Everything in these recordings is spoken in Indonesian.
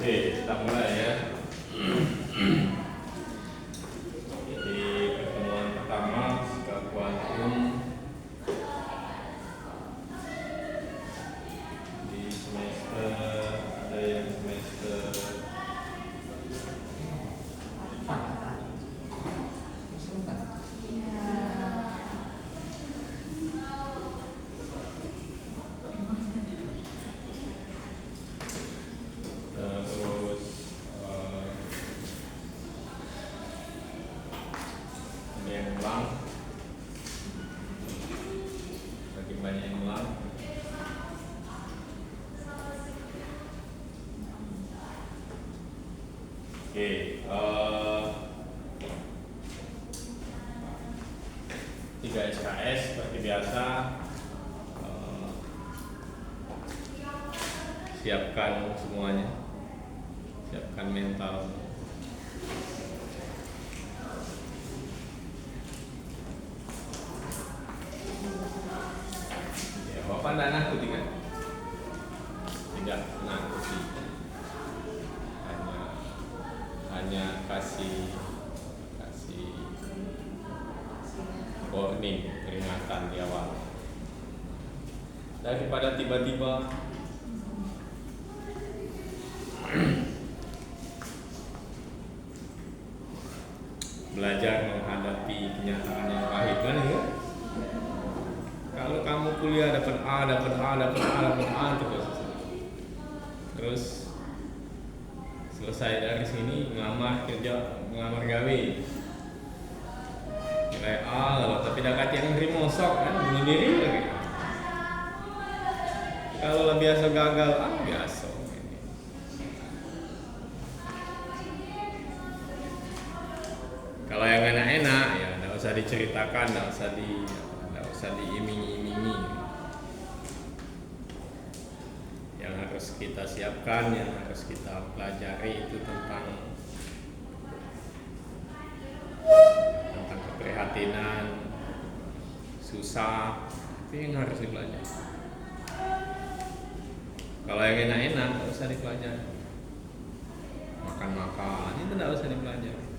Oke, kita mulai ya. Jadi pertemuan pertama fisika kuantum di semester ada yang semester terus ada yang ulang, makin banyak yang ulang. Oke, 3 SKS seperti biasa. Siapkan semuanya, siapkan mental. Ya, Bapak tidak nakuti kan? Tidak nakuti, hanya kasih warning, peringatan di awal. Daripada tiba-tiba belajar menghadapi kenyataan yang pahit kan ya. Kalau kamu kuliah dapat A terus selesai dari sini ngelamar kerja, ngelamar gawe nilai A loh, tapi dapat yang nerima sok kan, bunuh diri lagi. Kalau biasa gagal biasa. Kalau yang enak-enak ya nggak usah diceritakan, nggak usah diiming-imingi. Yang harus kita siapkan, yang harus kita pelajari itu tentang keprihatinan, susah, itu yang harus dipelajari. Kalau yang enak-enak nggak usah dipelajari. Makan-makan itu nggak usah dipelajari.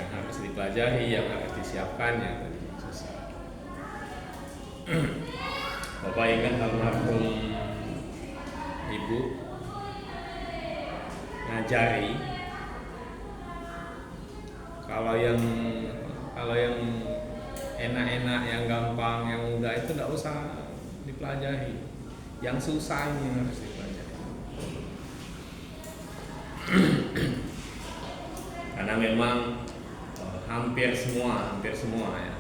Yang harus dipelajari, yang harus disiapkan ya tadi susah. Bapak ingat almarhum ibu ngajari kalau yang enak-enak, yang gampang, yang mudah itu tidak usah dipelajari. Yang susah ini yang harus dipelajari. Karena memang hampir semua ya.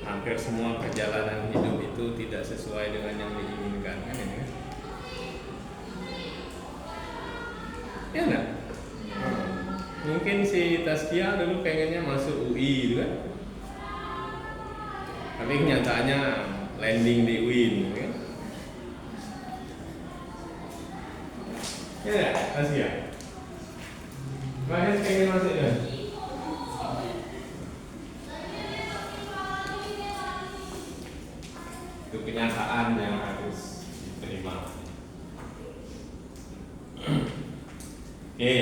Hampir semua perjalanan hidup itu tidak sesuai dengan yang diinginkan kan ini kan? Ya enggak? Mungkin si Taskia dulu pengennya masuk UI gitu kan? Tapi kenyataannya landing di UIN kan? Ya enggak, Taskia? Bahkan pengen masuk ya? Itu kenyataan yang harus diterima. Oke,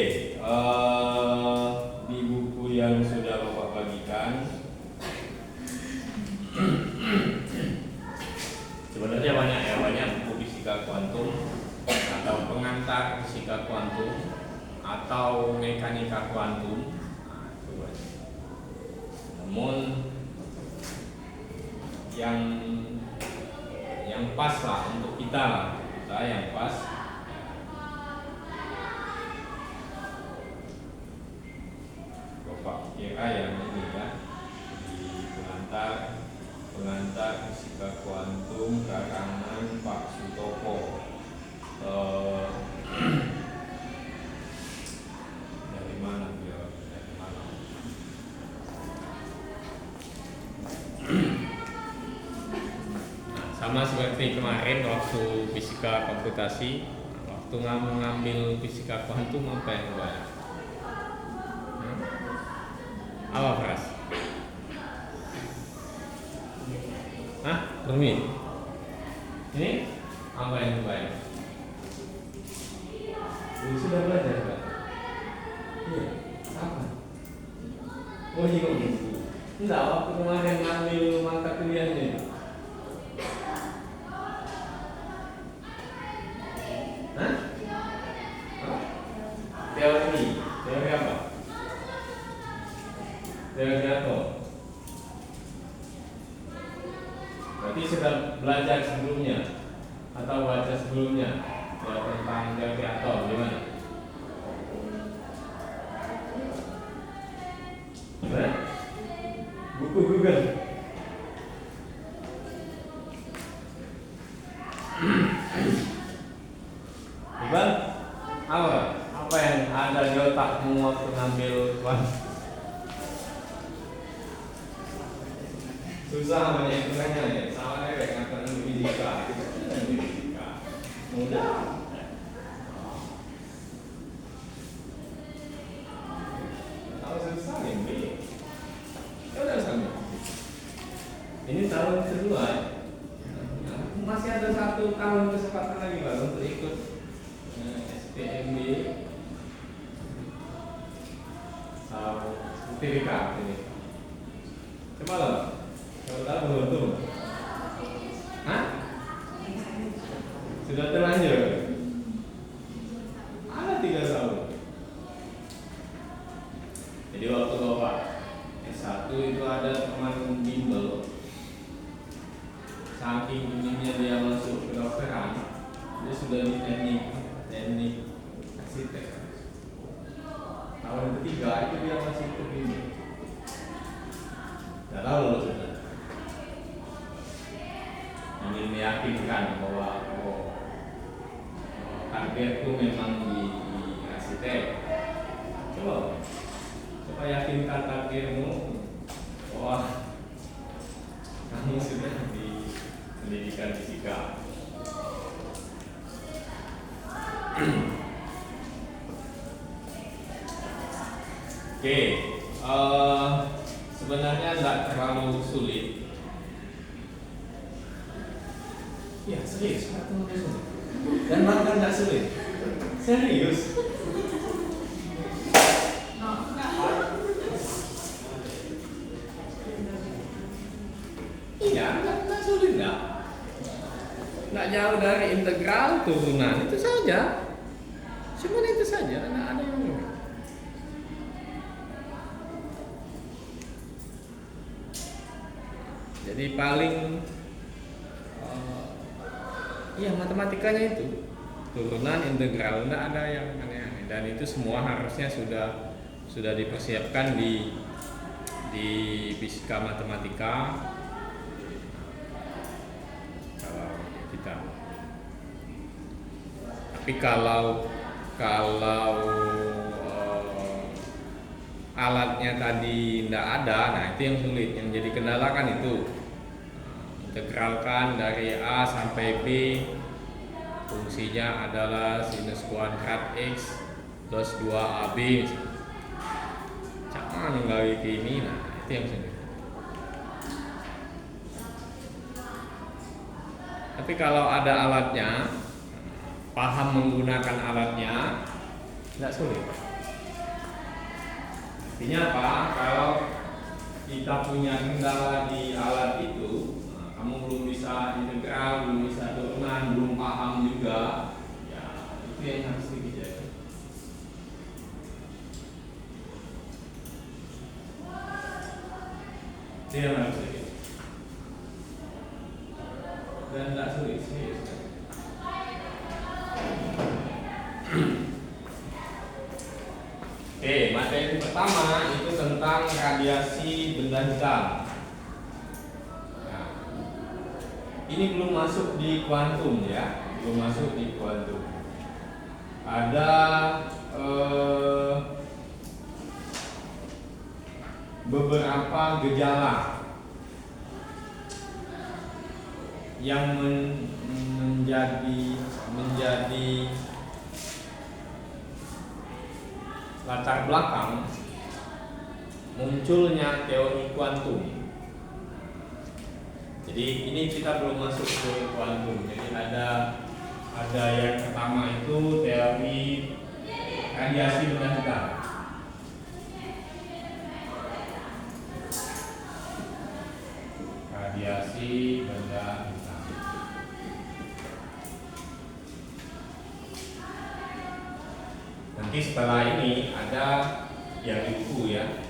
di buku yang sudah Bapak bagikan sebenarnya banyak buku fisika kuantum atau pengantar fisika kuantum atau mekanika kuantum. Namun yang pas lah untuk kita yang pas Bapak kira yang ini ya, di pengantar fisika kuantum karangan Pak Sutopo. Dari mana beliau? Sama seperti kemarin waktu fisika komputasi, waktu mengambil fisika kuantum apa yang banyak? Apa Pras? Rumit. Ini Apa yang terbaik? Sudah belajar kan? Iya. Apa? Oh iya buku. Enggak, waktu kemarin ngambil mata kuliahnya. Hah? Teori. Teori apa? Teori apa? Berarti sudah belajar sebelumnya atau baca sebelumnya ya tentang teori atom gimana? Buku Google. Bukan? Apa yang ada di otakmu waktu ngambil susah banyak hitungannya ya, sama kayak ngatakan fisika, fisika mudah. Kalau susah ini, ya udah sama. Ini tahun kedua, masih ada 1 tahun kesempatan lagi Pak untuk ikut SPMB sertifikat ini. Coba lah. Kalau tahu belum tuh? Hah? Sudah terlanjur? Ada 3 tahun. Jadi waktu Bapak S1 itu ada teman bimbel. Saking inginnya dia masuk kedokteran, dia sudah di teknik arsitek. Tahun ketiga itu dia masih ikut bimbel. Tidak tahu loh sudah. Ingin meyakinkan bahwa targetku memang di arsitek. Coba yakinkan targetmu bahwa kamu sudah di pendidikan fisika. Oke, sebenarnya tidak terlalu sulit. Ya serius, dan bahkan tidak sulit. Serius. Iya, tidak sulit nggak? Nggak jauh dari integral turunan itu saja. Cuma itu saja, nggak ada yang lain. Jadi paling iya matematikanya itu turunan integral, tidak ada yang aneh-aneh, dan itu semua harusnya sudah dipersiapkan di fisika matematika kalau kita. Tapi kalau alatnya tadi tidak ada, nah itu yang sulit, yang jadi kendala kan itu. Integralkan dari A sampai B, fungsinya adalah sinus kuadrat X plus 2AB. Jangan nggak ini, nah itu yang sulit. Tapi kalau ada alatnya, paham menggunakan alatnya, tidak sulit. Artinya apa? Kalau kita punya kendala di alat itu, kamu belum bisa integral, belum bisa turunan, belum paham juga, ya itu yang harus dikejar. Itu yang harus dikejar. Dan tidak sulit sih. Materi pertama itu tentang radiasi benda hitam. Ini belum masuk di kuantum ya, belum masuk di kuantum. Ada beberapa gejala yang menjadi latar belakang munculnya teori kuantum. Jadi ini kita belum masuk ke kuantum. Jadi ada Ada yang pertama itu teori radiasi benda hitam. Radiasi benda hitam. Nanti setelah ini ada yang di buku ya,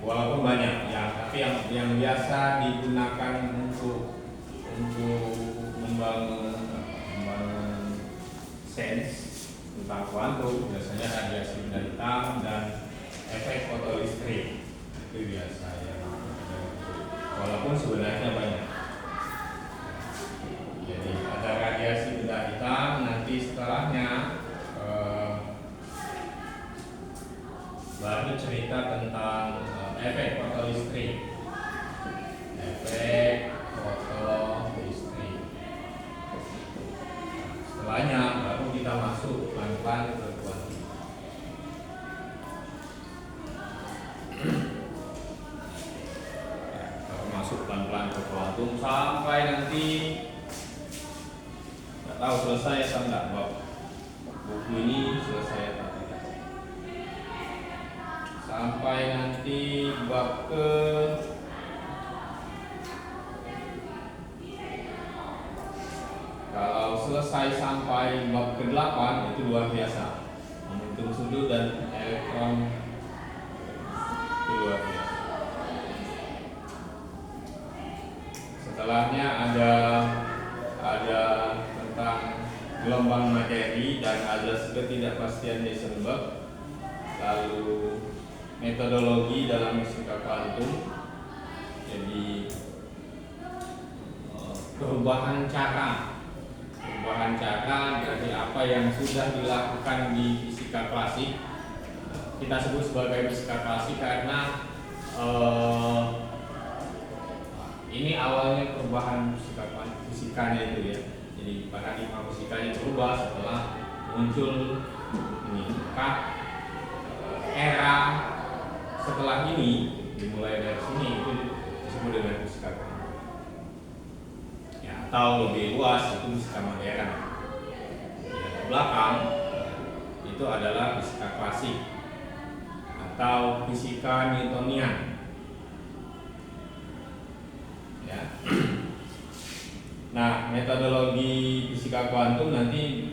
walaupun banyak ya, tapi yang biasa digunakan untuk membangun sense tentang kuantum biasanya radiasi benda hitam dan efek fotolistrik, itu biasa ya, walaupun sebenarnya banyak. Jadi ada radiasi benda hitam, nanti setelahnya baru cerita tentang efek fotolistrik. Efek fotolistrik. Setelahnya baru kita masuk pelan-pelan ke kuantum. Kalau masuk pelan-pelan ke kuantum sampai nanti nggak tahu selesai atau enggak, buku ini selesai atau tidak. Sampai nanti bab ke kalau selesai sampai bab ke-8 itu luar biasa. Momentum sudut dan elektron itu luar biasa. Setelahnya ada tentang gelombang materi dan ada ketidakpastian Heisenberg. Lalu metodologi dalam fisika kuantum, jadi perubahan cara dari apa yang sudah dilakukan di fisika klasik. Kita sebut sebagai fisika klasik karena ini awalnya perubahan fisikanya itu ya. Jadi paradigma fisikanya berubah setelah muncul ini era setelah ini, dimulai dari sini itu disebut dengan fisika kuantum. Ya, atau lebih luas itu fisika modern. Ya, ke belakang itu adalah fisika klasik atau fisika Newtonian. Ya. Nah, metodologi fisika kuantum nanti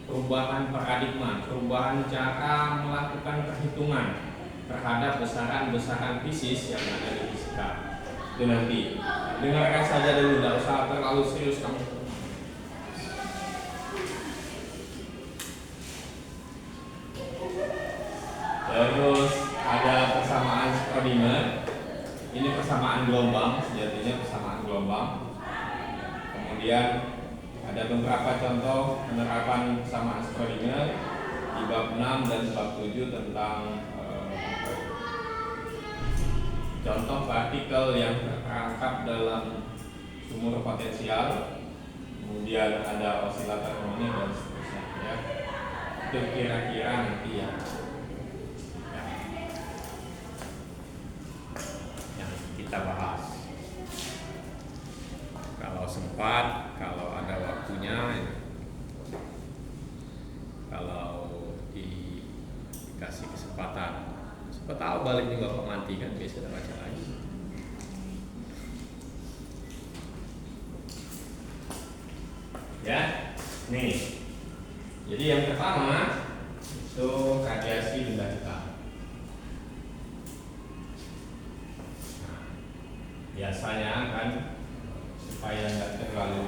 perubahan paradigma, perubahan cara melakukan perhitungan terhadap besaran-besaran fisis yang ada di fisika. Itu nanti dengarkan saja dulu, tidak usah terlalu serius kamu. Terus ada persamaan Schrödinger. Ini persamaan gelombang, sejatinya persamaan gelombang. Kemudian ada beberapa contoh penerapan persamaan Schrödinger di bab 6 dan bab 7 tentang contoh partikel yang terperangkap dalam sumur potensial. Kemudian ada osilator harmonik dan seterusnya ya. Itu kira-kira nanti ya yang kita bahas. Kalau sempat, kalau ada waktunya ya. Kalau dikasih kesempatan, siapa tahu balik juga Pak Manti kan bisa baca lagi. Ya, nih. Jadi yang pertama itu radiasi benda hitam. Nah, biasanya kan supaya nggak terlalu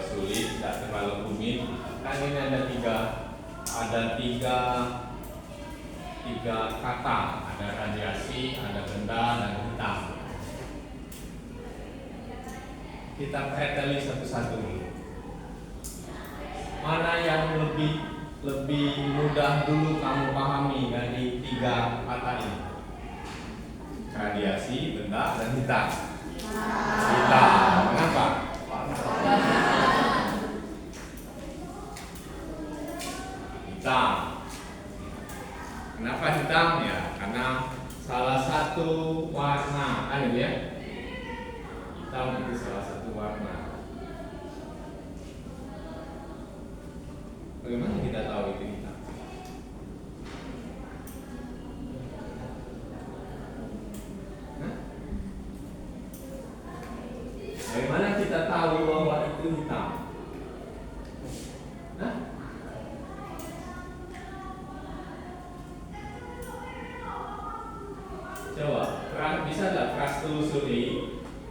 sulit, nggak terlalu rumit, kan ini ada tiga kata, ada radiasi, ada benda, dan hitam. Kita preteli satu-satu dulu. Mana yang lebih mudah dulu kamu pahami dari tiga kata ini? Radiasi, benda, dan hitam. Hitam. Kenapa? Hitam. Kenapa hitam ya? Karena salah satu warna, kan ya? Hitam itu salah satu warna. Bagaimana kita tahu bahwa itu hitam? Nah, coba, bisa nggak keras telusuri?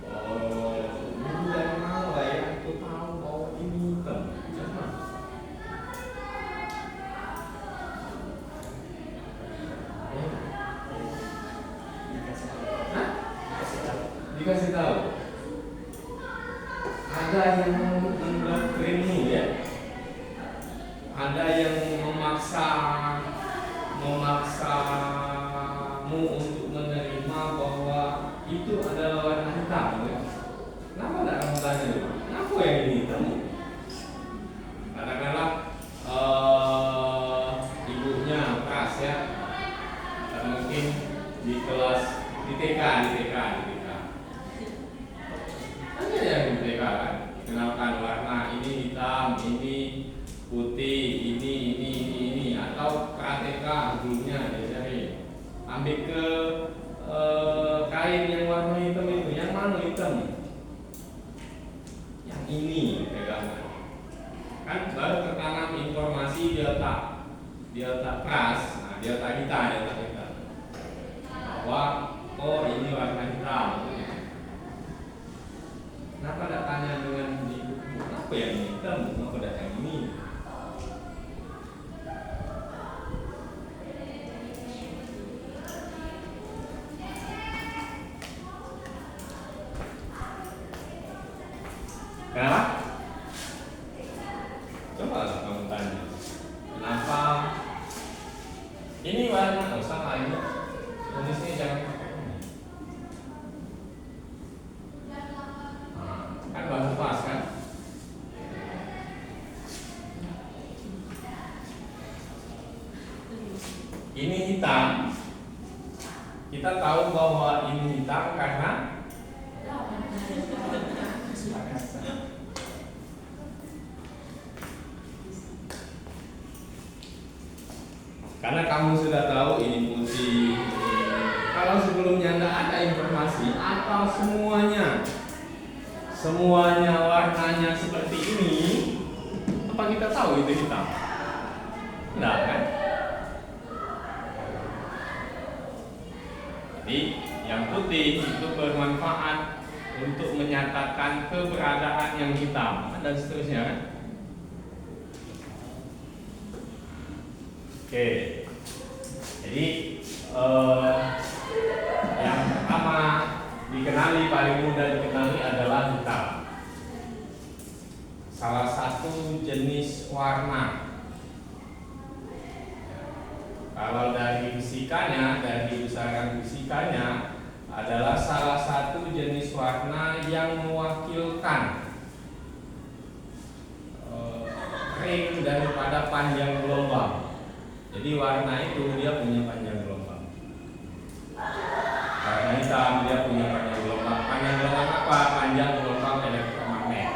Oh, ini dari mana ya? Aku tahu bahwa ini hitam. Coba. Hah? Dikasih tahu. Ada yang mendoktrinmu ya, ada yang memaksamu untuk menerima bahwa itu adalah warna hitam ya. Kenapa tidak kamu tanya dulu? Kenapa yang ini hitam? Katakanlah ibunya keras ya, atau mungkin di kelas di TK. Hanya yang di TK kan, kenalkan warna ini hitam, ini putih, ini, atau KTK gurunya diajarin ambil ke kain yang warna hitam itu, yang mana hitam? Yang ini pegangan. Kan baru tertanam informasi di otak keras, nah di otak kita bahwa oh ini warna hitam. Kenapa tidak tanya dengan ibumu, apa yang hitam, kenapa tidak yang ini? Kenapa? Coba kamu tanya. Kenapa? Ini warna sama ini. Tulisnya jangan pakai ini. Kan baru pas kan? Ini hitam. Kita tahu bahwa ini hitam karena kamu sudah tahu ini putih. Kalau sebelumnya tidak ada informasi atau semuanya warnanya seperti ini, apa kita tahu itu hitam? Tidak kan? Jadi yang putih itu bermanfaat untuk menyatakan keberadaan yang hitam dan seterusnya kan? Oke. Jadi yang pertama paling mudah dikenali adalah hitam. Salah satu jenis warna. Kalau dari fisikanya, dari besaran fisikanya adalah salah satu jenis warna yang mewakilkan ring daripada panjang gelombang. Jadi warna itu dia punya panjang gelombang. Warna hitam dia punya panjang gelombang. Panjang gelombang apa? Panjang gelombang elektromagnet.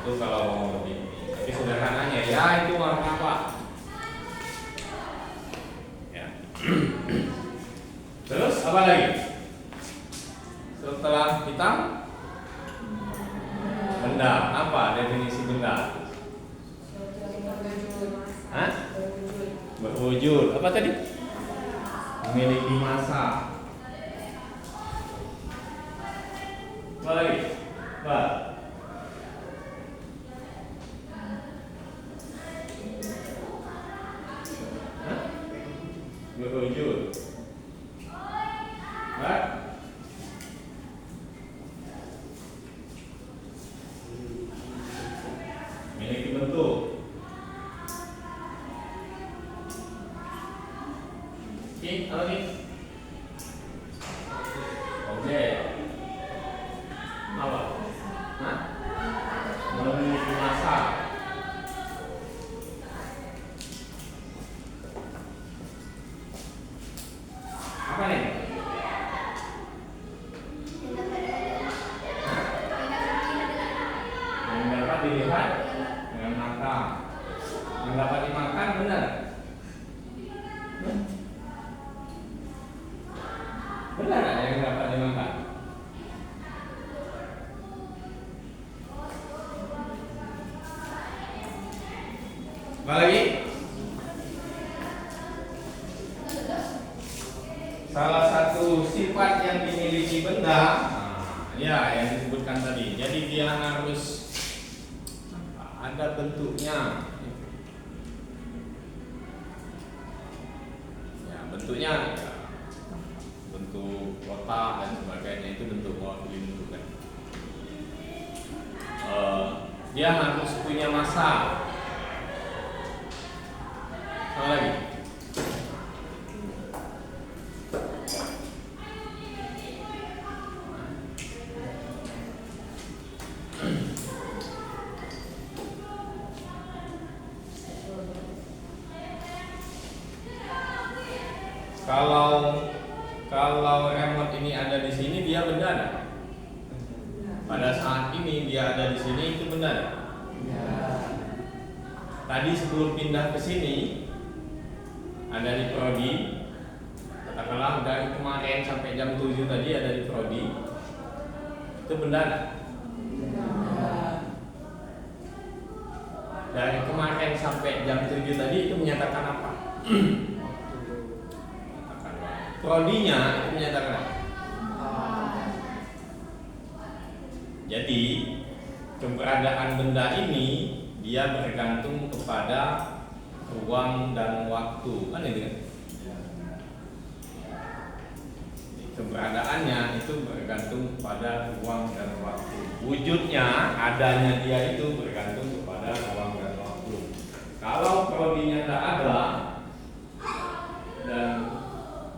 Itu kalau mau lebih. Tapi sederhananya ya itu warna apa? Ya. Terus apa lagi? Setelah hitam, benda. Apa definisi benda? Hah? Berwujud. Apa tadi? Memiliki massa. Apa lagi? Apa? Hah? Berwujud. Apa? Memiliki bentuk. Oke, apa lagi? Objek. Apa? Hah? Memiliki massa. Apa nih? Yang dapat dilihat dengan mata. Yang dapat dimakan, benar? Benar ada yang dapat dimakan? Apa lagi? Salah satu sifat yang dimiliki benda, ya yang disebutkan tadi. Jadi dia harus ada bentuknya. Ya, bentuknya ya, bentuk kotak dan sebagainya, itu bentuk mewakili bentuk kan. Dia harus punya massa. Apa lagi? Kalau remote ini ada di sini, dia benda ada. Pada saat ini dia ada di sini, itu benda ada. Tadi sebelum pindah ke sini, ada di prodi. Katakanlah dari kemarin sampai jam 7 tadi ada di prodi. Itu benda ada. Dari kemarin sampai jam 7 tadi itu menyatakan apa? Prodinya itu menyatakan apa? Jadi keberadaan benda ini dia bergantung kepada ruang dan waktu, kan itu kan? Keberadaannya itu bergantung kepada ruang dan waktu. Wujudnya, adanya dia itu bergantung kepada ruang dan waktu. Kalau prodinya tidak ada dan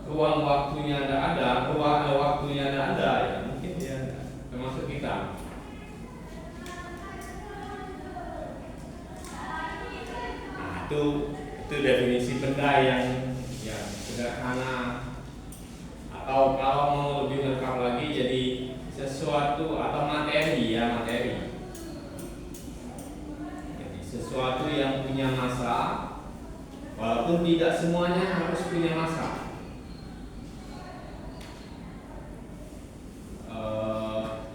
ruang waktunya tidak ada, ruang waktunya tidak ada, ya mungkin dia ada. Termasuk kita. Nah, itu definisi benda yang sederhana. Atau kalau mau lebih lengkap lagi, jadi sesuatu atau materi, ya materi. Jadi sesuatu yang punya massa, walaupun tidak semuanya harus punya massa.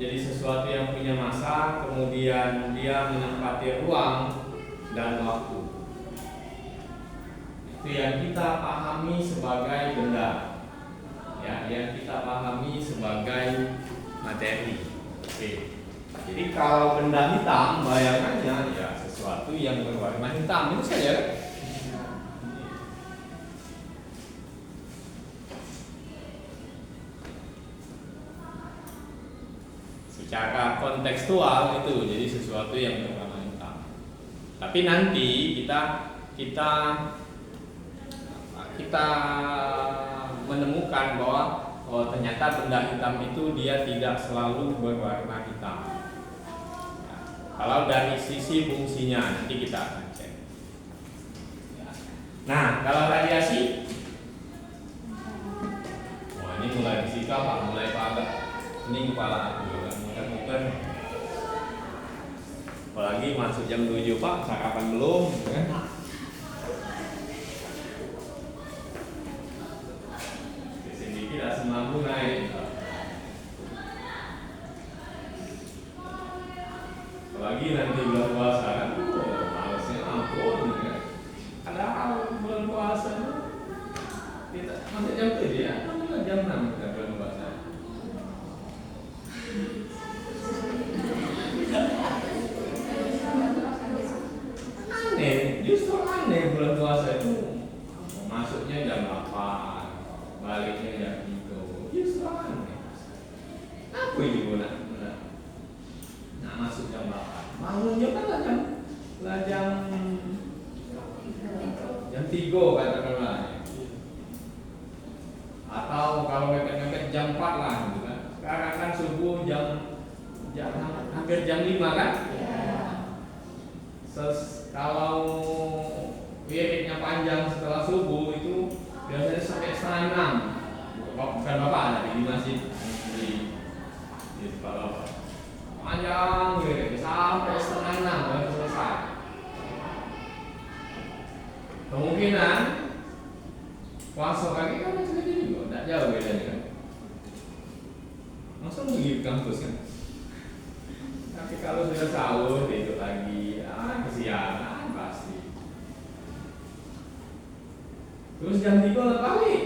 Jadi sesuatu yang punya massa, kemudian dia menempati ruang dan waktu. Itu yang kita pahami sebagai benda. Ya, yang kita pahami sebagai materi. Oke. Jadi kalau benda hitam, bayangannya ya sesuatu yang berwarna hitam, itu saja. Secara kontekstual itu jadi sesuatu yang berwarna hitam. Tapi nanti kita menemukan bahwa ternyata benda hitam itu dia tidak selalu berwarna hitam. Ya, kalau dari sisi fungsinya nanti kita akan cek. Ya. Nah, kalau radiasi, ini mulai disika Pak, mulai Pak. Ini kepala aku juga muter-muter. Apalagi masuk jam 7 Pak, sarapan belum kan? Di sini tidak semampu naik. Apalagi nanti bulan puasa kan, malesnya ampun kan? Ada bulan puasa kita masuk jam 7 ya? Jam 6 kita bulan puasa. Justru aneh bulan puasa itu masuknya jam 8, baliknya jam 3. Justru aneh. Apa ini guna? Nah, masuk jam 8. Bangunnya kan jam 3 katakanlah. Atau kalau mepet-mepet jam 4 lah gitu kan. Sekarang kan subuh jam hampir jam 5 kan? Kalau wiridnya panjang setelah subuh itu biasanya sampai setengah 6. Bukan Bapak ada di masjid di sekolah panjang wirid sampai setengah 6 baru selesai. Kemungkinan puasa kaki kan masih gede juga, tidak jauh bedanya kan. Masa pergi ke kampus kan? Tapi kalau sudah sahur tidur lagi, kesiangan pasti. Terus jam 3 balik.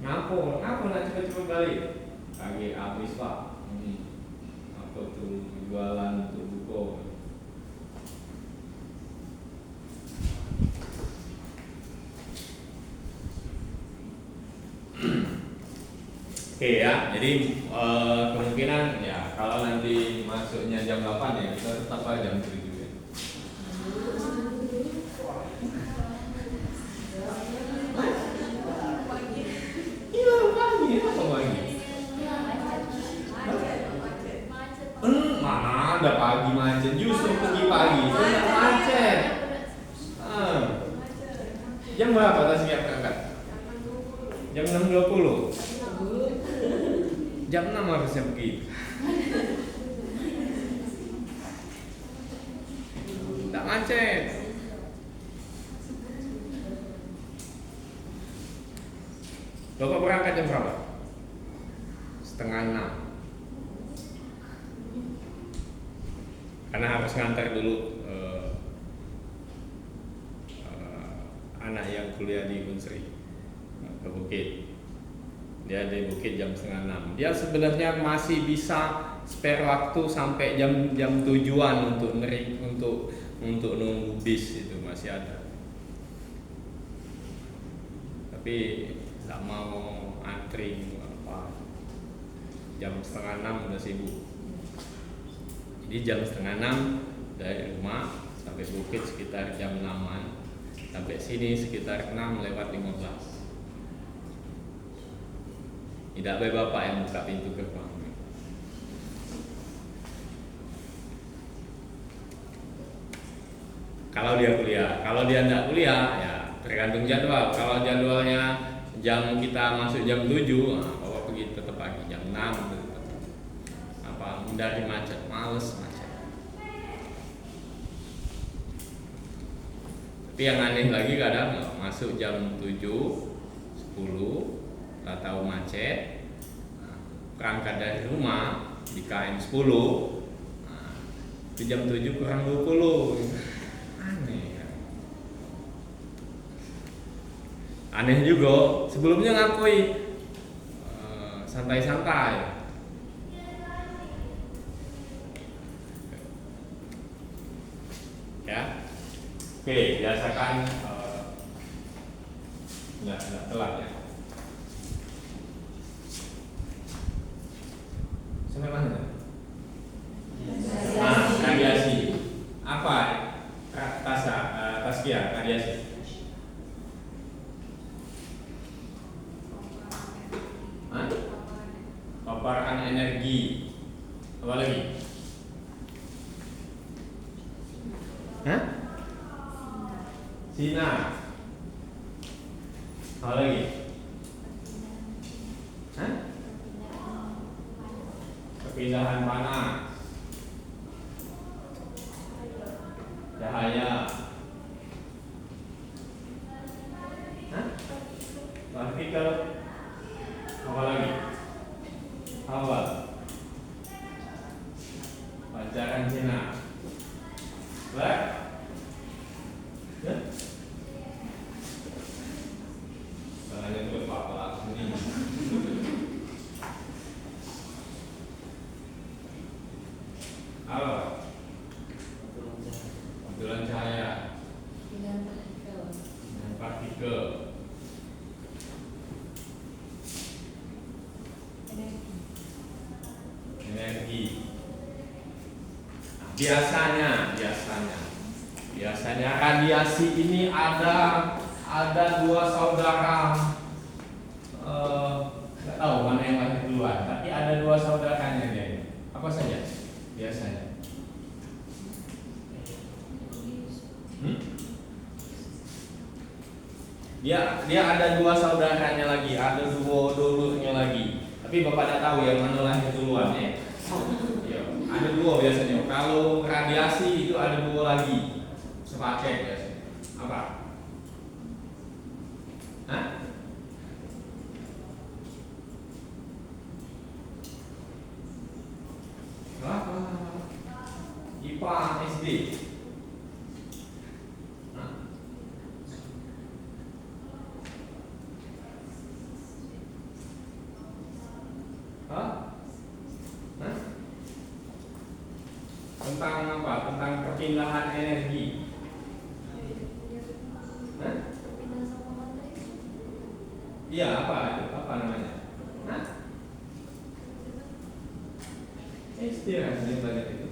Ngapa nak cepet-cepet balik? Kaki habis pak. Apa tuh jualan untuk buko. Oke ya, jadi kemungkinan ya kalau nanti masuknya jam 8 ya kita tetap aja jam 7 ya. Iya pagi, apa pagi? Mana ada pagi macet, justru pergi pagi, tidak macet. Jam berapa tadi siap berangkat? Jam 6.20. Jam 6 harusnya begitu. Tidak macet. Bapak berangkat jam berapa? 5:30. Karena harus ngantar dulu anak yang kuliah di Unsri ke Bukit. Dia di Bukit jam 5:30. Dia sebenarnya masih bisa spare waktu sampai jam tujuan untuk nunggu bis, itu masih ada. Tapi nggak mau antri apa. Jam 5:30 udah sibuk. Jadi jam 5:30 dari rumah sampai Bukit sekitar jam 6-an. Sampai sini sekitar 6:15. Tidak baik bapak yang buka pintu gerbang. Kalau dia kuliah, kalau dia tidak kuliah, ya tergantung jadwal. Kalau jadwalnya jam kita masuk jam 7, nah, bapak pergi tetap pagi jam 6. Apa hindari macet, males macet. Tapi yang aneh lagi kadang masuk jam 7, 10. Tak tahu macet, berangkat dari rumah di KM 10, di jam 7 kurang 20. Aneh ya. Aneh juga, sebelumnya ngakui santai-santai. Ya, oke, biasakan nggak telat ya. Sampai mana? Radiasi. Apa? Taskia, radiasi. Paparan energi. Apa lagi? Sinar. Apa lagi? Perpindahan panas, cahaya, partikel, apa lagi? Hawa, pancaran sinar, Soalnya itu apa ini? Apa? Pantulan cahaya, partikel, energi. Nah, biasanya radiasi ini ada dua saudara. Nggak tahu mana yang lahir duluan, tapi ada dua saudaranya dia. Apa saja? Biasanya. Dia ada dua saudaranya lagi, ada dua dulurnya lagi. Tapi bapak tidak tahu yang mana lahir duluan ya. Ada dua biasanya. Kalau radiasi itu ada dua lagi, sepaket biasanya. Apa? IPA SD. tentang apa? Tentang perpindahan energi. Hah? Iya, apa itu? Apa namanya? Hah? Istilah balik itu.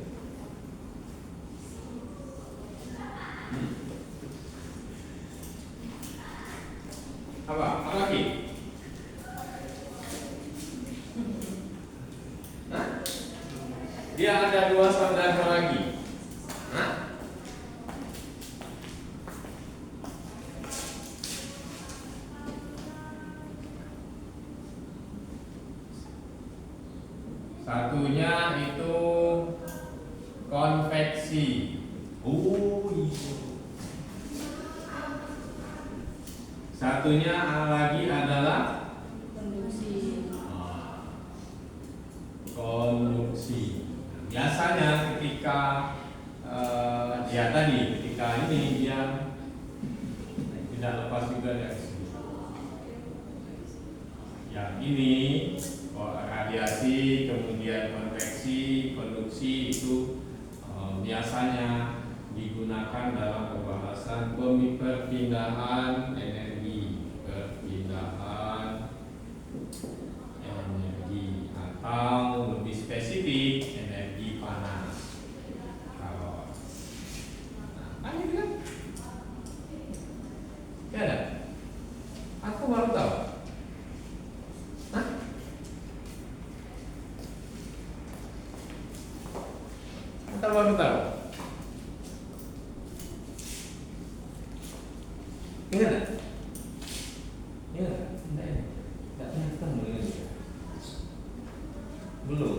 Apa? Apa lagi? Hah? Dia ada dua saudara lagi. Hah? Satunya itu konveksi. Oh iya. Satunya lagi adalah konduksi. Konduksi. Biasanya ketika ya tadi ketika ini dia tidak lepas juga dari sini. Yang ini radiasi, kemudian konveksi, konduksi itu biasanya digunakan dalam pembahasan perpindahan energi, atau lebih spesifik energi panas. Kalau nah, ini kan? Ya ada? Aku baru tahu. Hah? Kita baru tahu. Ingat tak? Ingat tak? Tidak pernah ketemu dengan dia. Belum.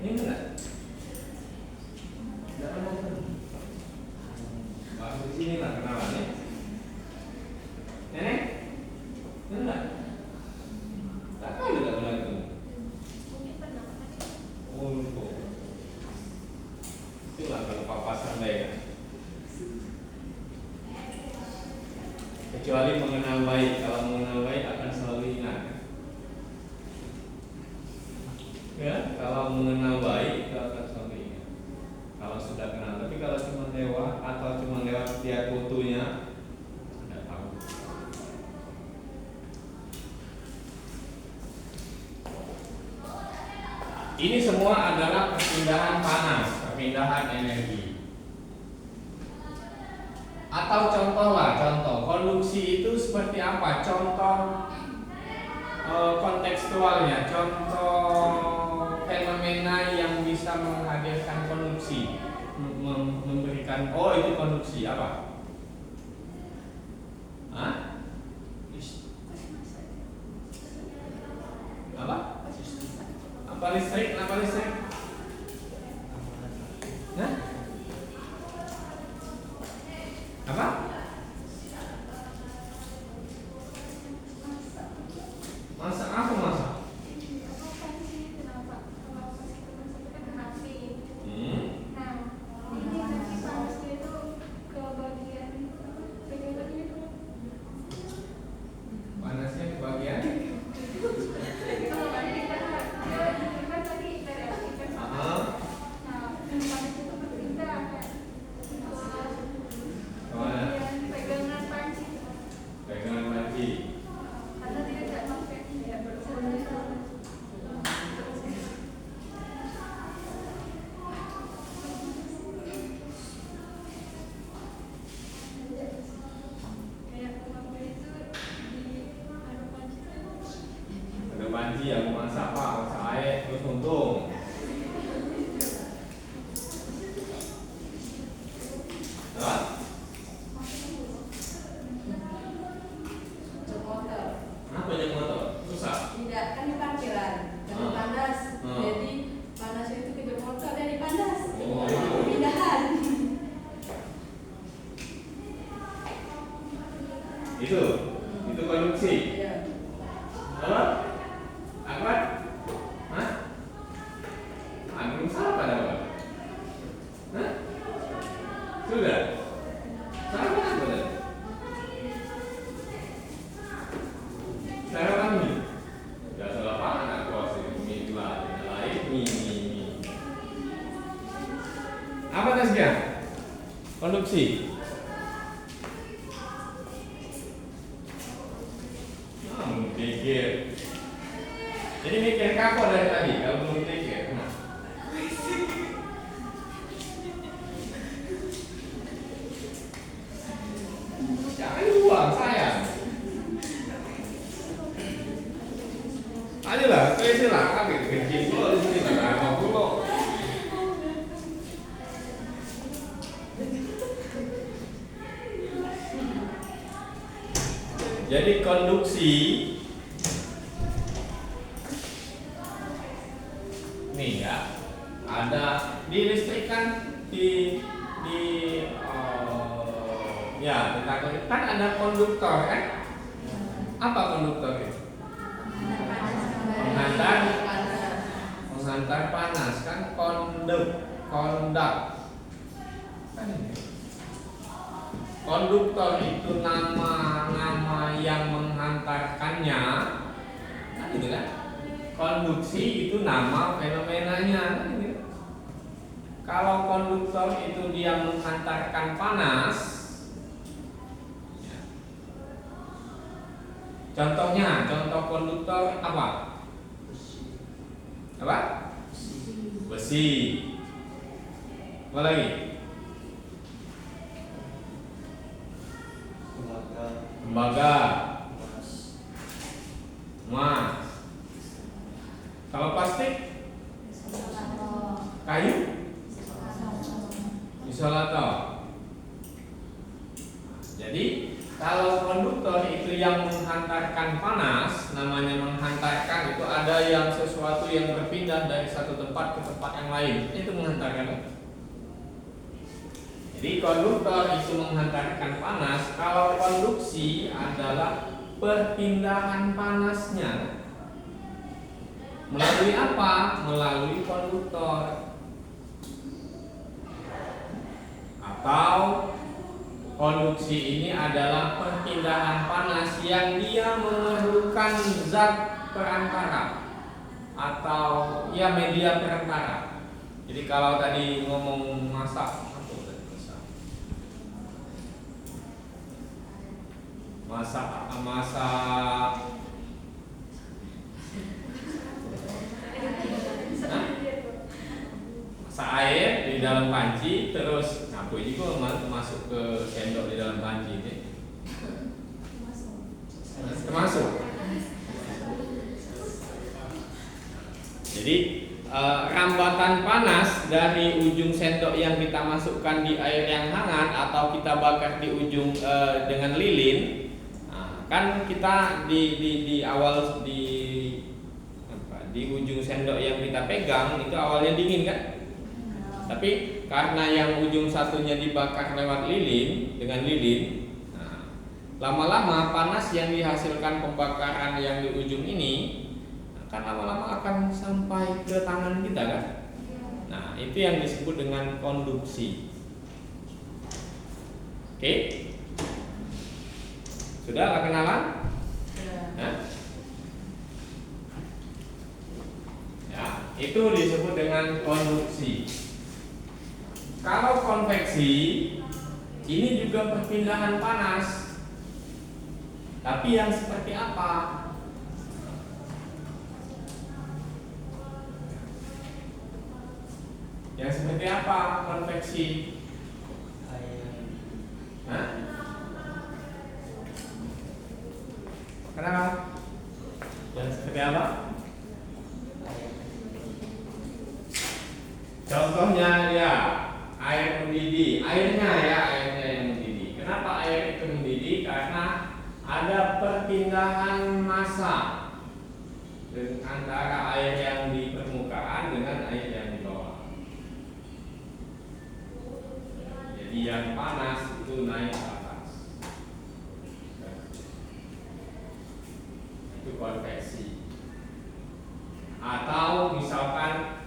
Ingat tak? Tidak pernah ketemu. Baru di sini lah kenalannya. Nenek? Ingat tak? Tak tahu tidak pernah ketemu. Oh, lupa. Itulah kalau papasan baik. Kecuali mengenal baik, kalau mengenal baik akan selalu ingat. Ya, kalau mengenal baik itu akan selalu ingat. Kalau sudah kenal, tapi kalau cuma lewat atau cuma lewat lihat fotonya, tidak tahu. Ini semua adalah perpindahan panas, perpindahan energi. Atau contoh konduksi itu seperti apa? Contoh kontekstualnya, contoh fenomena yang bisa menghadirkan konduksi, memberikan itu konduksi apa? Hah? Apa? Apa listrik? Apa listrik? Hah? Apa? Masak apa masak? Panasnya ke bagian? Pegangan panci. Ada panci yang mau masak apa? Masak air terus untung. Apa yang motor? Susah. Tidak, kan di parkiran, jangan panas. Jadi panasnya itu ke motor dari panas. Pindahan. Itu konduksi. Iya. Apa? Apa? Hah? panasnya? Konduksi. Belum pikir. Jadi mikir kaku dari tadi kalau belum pikir. Jangan luang sayang. Ayolah, silakan bikin dulu di sini apa dulu. Jadi konduksi nih ya, ada di listrik kan ya tentang kan ada konduktor kan? Apa konduktor itu? Menghantar panas kan kondak kan ini. Konduktor itu nama yang menghantarkannya kan gitu kan. Konduksi itu nama fenomenanya kan gitu. Kalau konduktor itu dia menghantarkan panas ya. Contoh konduktor apa? Apa? Besi. Apa lagi? Tembaga. Emas. Kalau plastik? Kayu? Isolator. Jadi kalau konduktor itu yang menghantarkan panas, namanya menghantarkan itu ada yang sesuatu yang berpindah dari satu tempat ke tempat yang lain, itu menghantarkan. Jadi konduktor itu menghantarkan panas, kalau konduksi adalah perpindahan panasnya. Melalui apa? Melalui konduktor. Atau konduksi ini adalah perpindahan panas yang dia memerlukan zat perantara atau ya media perantara. Jadi kalau tadi ngomong masak air di dalam panci, terus ngapu juga masuk ke sendok di dalam panci ini. Termasuk. Jadi rambatan panas dari ujung sendok yang kita masukkan di air yang hangat atau kita bakar di ujung dengan lilin. Kan kita di awal di ujung sendok yang kita pegang itu awalnya dingin kan? Tapi karena yang ujung satunya dibakar lewat lilin dengan lilin, lama-lama panas yang dihasilkan pembakaran yang di ujung ini akan lama-lama akan sampai ke tangan kita kan? Nah, itu yang disebut dengan konduksi. Oke? Sudah kenalan? Ya. Ya, itu disebut dengan konduksi. Kalau konveksi ini juga perpindahan panas. Tapi yang seperti apa? Yang seperti apa konveksi? Hah? Kenapa? Yang seperti apa? Contohnya ya air mendidih, airnya yang mendidih. Kenapa air itu mendidih? Karena ada perpindahan massa antara air yang di permukaan dengan air yang di bawah. Jadi yang panas itu naik ke atas. Itu konveksi. Atau misalkan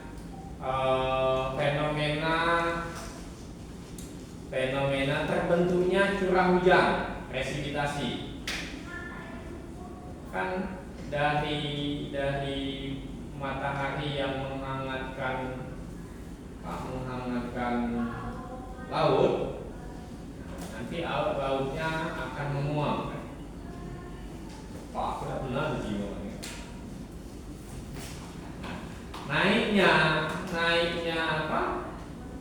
fenomena terbentuknya curah hujan, presipitasi. Kan dari matahari yang menghangatkan laut, nanti lautnya akan menguap. Pak, aku tidak pernah di sini. Naiknya apa?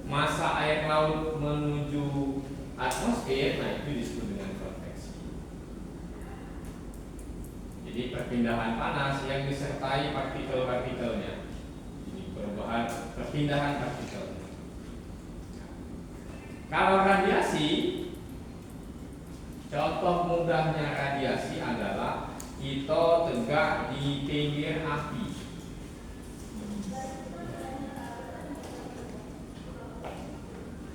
Masa air laut menuju atmosfer, nah itu disebut dengan konveksi. Jadi perpindahan panas yang disertai partikel-partikelnya. Ini perubahan perpindahan partikel. Kalau radiasi, contoh mudahnya radiasi adalah kita tegak di pinggir api.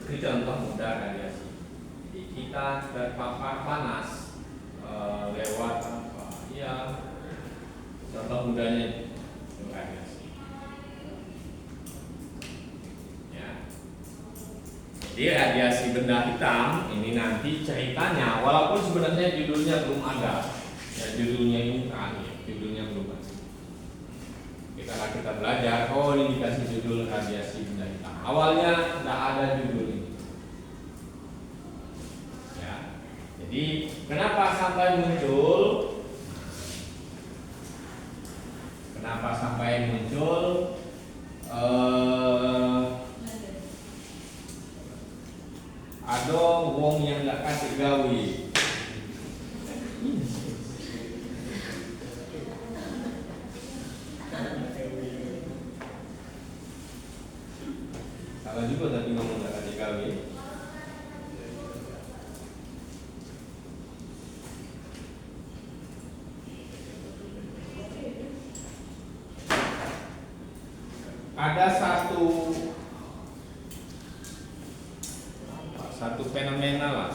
Itu contoh mudah radiasi. Jadi kita terpapar panas lewat apa? Ya, contoh mudahnya itu radiasi. Ya. Jadi radiasi benda hitam ini nanti ceritanya, walaupun sebenarnya judulnya belum ada. Ya, judulnya ini terakhir, judulnya belum ada. Kita belajar, oh ini dikasih judul radiasi benda hitam. Awalnya tidak ada judul ini. Ya. Jadi kenapa sampai muncul? Ada wong yang nggak kasih gawe. Salah juga tadi ngomong nggak kasih gawe. Ada satu fenomena lah,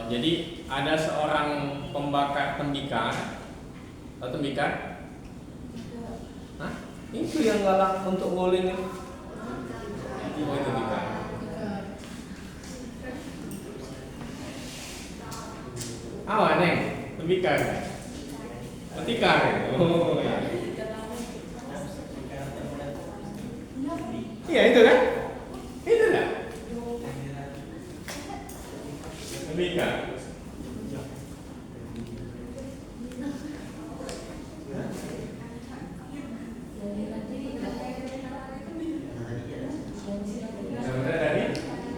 jadi ada seorang pembakar tembikar, atau tembikar? Hah? Itu yang galak untuk guling itu. Itu tembikar. Awas neng, tembikar. Petikar. Oh ya. Iya itu kan? Itu kan? Tembikar.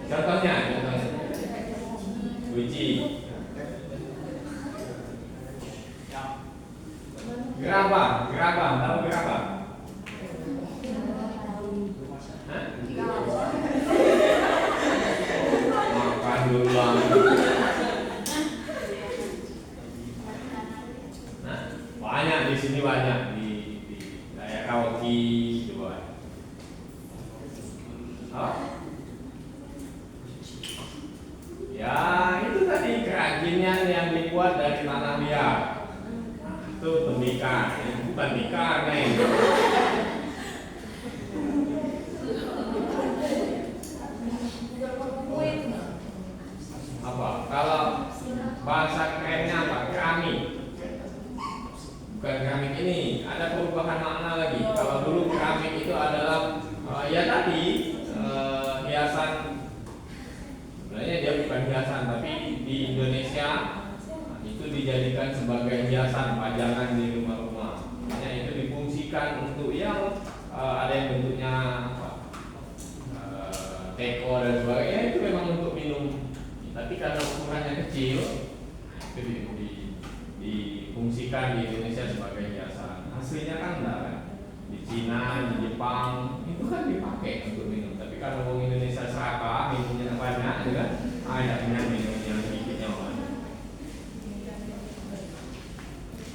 Contohnya, biji. Gerabah, tahu gerabah? Makan dulu. Nah, banyak di sini, banyak di daerah Kawaki juga. Oh. Ya, itu tadi kerajinan yang dibuat dari tanah liat. Itu tembikar, ini bukan tikar nih. Apa? Kalau bahasa kerennya apa? Keramik. Bukan keramik ini, ada perubahan makna lagi. Kalau dulu keramik itu adalah ya tadi hiasan. Sebenarnya dia bukan hiasan, tapi di Indonesia itu dijadikan sebagai hiasan pajangan di rumah-rumah. Makanya itu difungsikan untuk yang ada yang bentuknya teko dan sebagainya, itu memang untuk minum. Tapi karena ukurannya kecil, itu difungsikan di Indonesia sebagai hiasan. Hasilnya kan enggak kan? Di Cina, di Jepang itu kan dipakai untuk minum. Tapi kalau orang Indonesia serakah, minumnya banyak, ya kan? Ada minum yang sedikitnya banyak.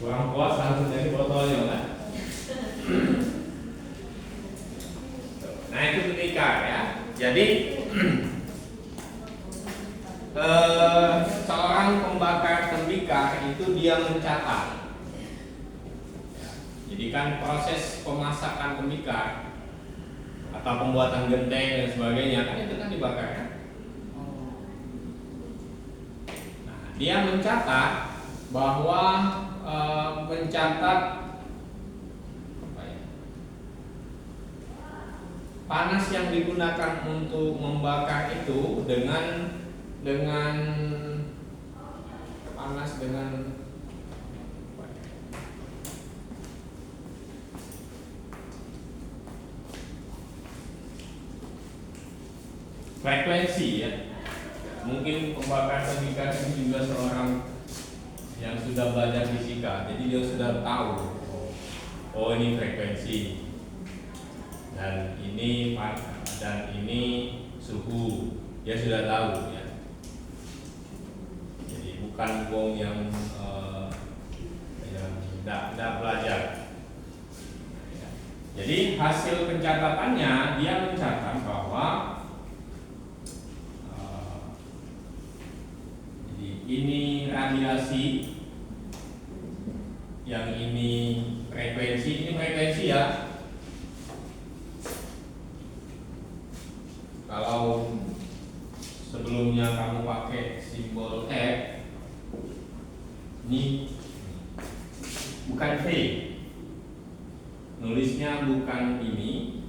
Kurang puas langsung jadi botolnya kan? Nah itu tembikar ya. Jadi seorang pembakar tembikar itu dia mencatat. Jadi kan proses pemasakan tembikar atau pembuatan genteng dan sebagainya kan itu kan dibakar kan? Nah, dia mencatat bahwa mencatat apa ya? panas yang digunakan untuk membakar itu dengan panas dengan frekuensi ya. Mungkin pembakar tembikar ini juga seorang yang sudah belajar fisika, jadi dia sudah tahu. Oh ini frekuensi, dan ini suhu, dia sudah tahu ya. Jadi bukan bom yang tidak belajar. Jadi hasil pencatatannya dia mencatat bahwa ini radiasi, yang ini frekuensi ya. Kalau sebelumnya kamu pakai simbol F, ini bukan V, nulisnya bukan ini,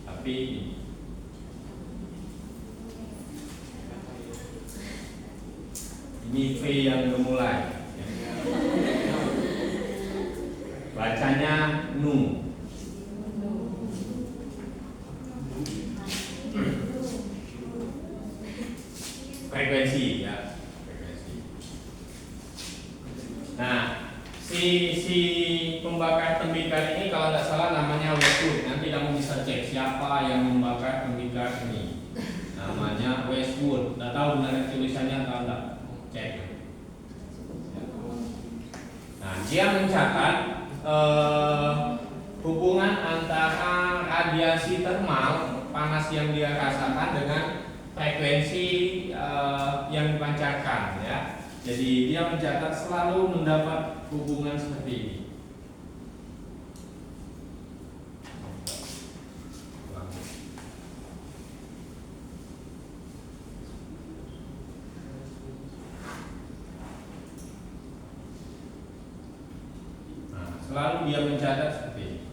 tapi ini. Ini V yang memulai, bacanya nu. Frekuensi ya, frekuensi. Nah, si pembakar tembikar ini kalau nggak salah namanya Westwood. Nanti kamu bisa cek siapa yang membakar tembikar ini. Namanya Westwood. Nggak tahu benar tulisannya atau enggak. Cek. Nah, dia mencatat hubungan antara radiasi termal panas yang dia rasakan dengan frekuensi yang dipancarkan ya. Jadi dia mencatat selalu mendapat hubungan seperti ini. Selalu dia mencatat seperti ini.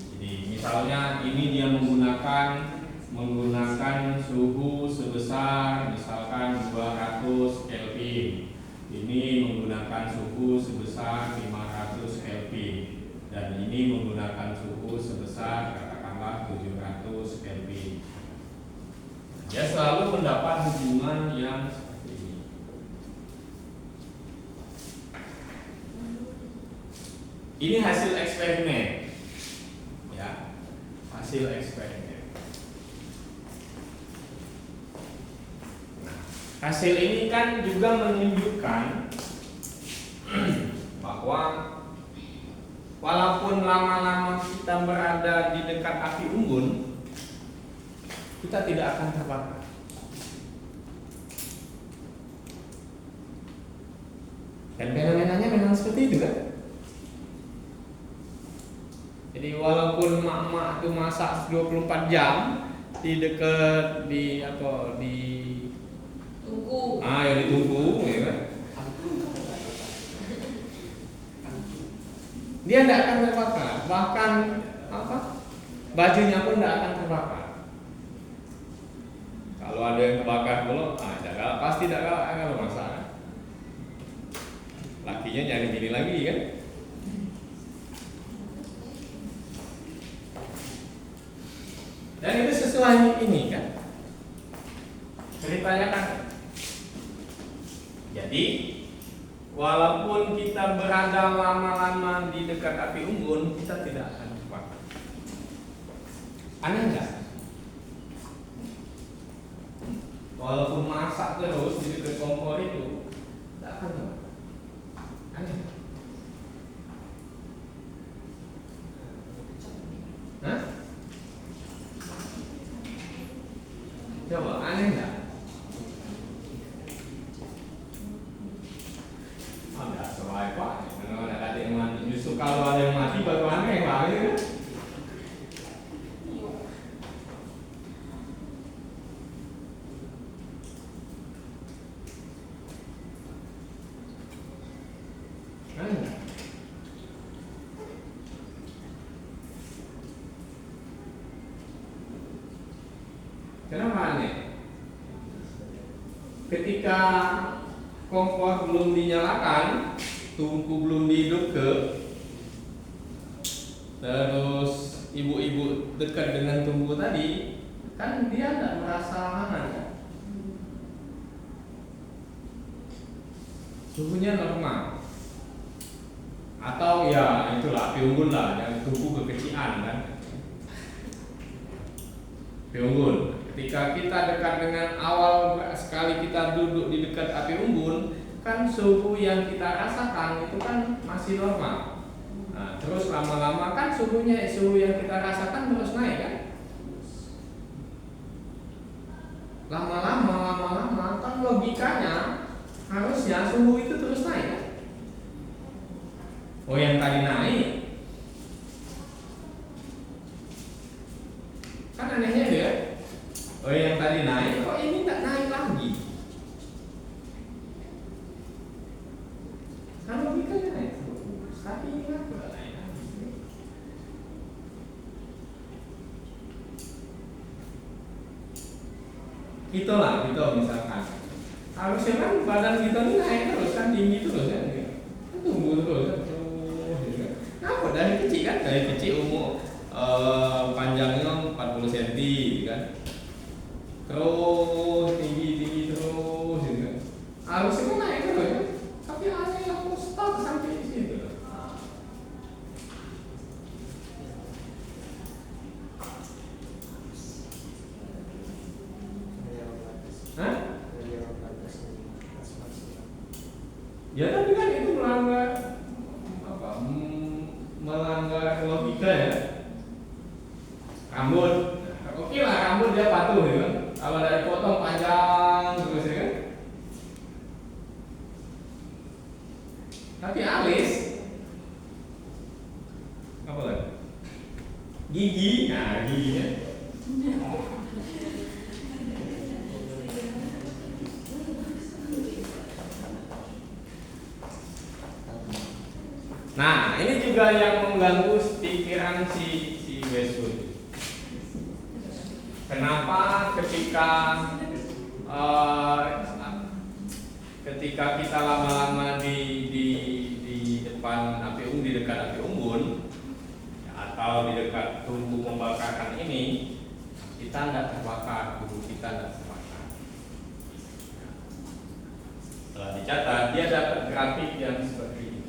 Jadi misalnya ini dia menggunakan suhu sebesar misalkan 200 Kelvin. Ini menggunakan suhu sebesar 500 Kelvin, dan ini menggunakan suhu sebesar katakanlah 700 Kelvin. Dia selalu mendapat hubungan yang seperti ini. Ini hasil eksperimen, ya, hasil eksperimen. Nah, hasil ini kan juga menunjukkan bahwa walaupun lama-lama kita berada di dekat api unggun, kita tidak akan terbakar. Dan fenomenanya memang seperti itu kan? Jadi walaupun mak-mak itu masak 24 jam di dekat tungku. Ya ditunggu ya kan? Dia tidak akan terbakar, bahkan bajunya pun tidak akan terbakar. Kalau ada yang terbakar belum, pasti tidak akan masalah. Lakinya nyari gini lagi kan? Dan itu sesuai ini kan ceritanya kan. Jadi walaupun kita berada lama-lama di dekat api unggun, kita tidak akan terbakar. Aneh nggak? Walaupun masak terus di dekat kompor itu, tidak akan terbakar. Aneh. Hah? Coba, aneh nggak? Ada sesuai pak, kalau ada yang mati. Justru kalau ada yang mati baru aneh pak, ya kan? Aneh. ketika kompor belum dinyalakan, tungku belum dihidupkan, terus ibu-ibu dekat dengan tungku tadi, kan dia tidak merasa hangat kan? Suhunya normal. Atau ya itulah api unggun lah, yang tungku kekecilan kan. Api unggun. Ketika kita dekat dengan awal sekali kita duduk di dekat api unggun, kan suhu yang kita rasakan itu kan masih normal. Nah, terus lama-lama kan suhu yang kita rasakan terus naik kan. Lama-lama kan logikanya harusnya suhu itu terus naik kan. Oh, yang tadi naik kan anehnya dia. Oh, yang tadi naik kok ini tak naik lagi. Kan logikanya naik terus, tapi ini kan tidak naik lagi. Itulah kita misalkan harusnya kan badan kita ini naik terus kan, tinggi terus kan, tunggu terus kan. Nah, dari kecil kan, dari kecil umur panjangnya 40 cm kan, terus tinggi terus gitu kan. Harusnya kan naik terus kan, tapi hanya yang stop sampai di situ. Hah? Ya tapi kan itu melanggar apa? Melanggar logika ya. Rambut, oke lah rambut dia patuh ya kan. Kalau dari potong panjang terus ya kan. Tapi alis, apa lagi? Gigi, nah giginya. Nah, ini juga yang mengganggu pikiran si Westwood. Kenapa ketika kita lama-lama di depan api unggun, di dekat api unggun, atau di dekat tungku pembakaran ini, kita tidak terbakar, tubuh kita tidak terbakar. Setelah dicatat, dia dapat grafik yang seperti ini.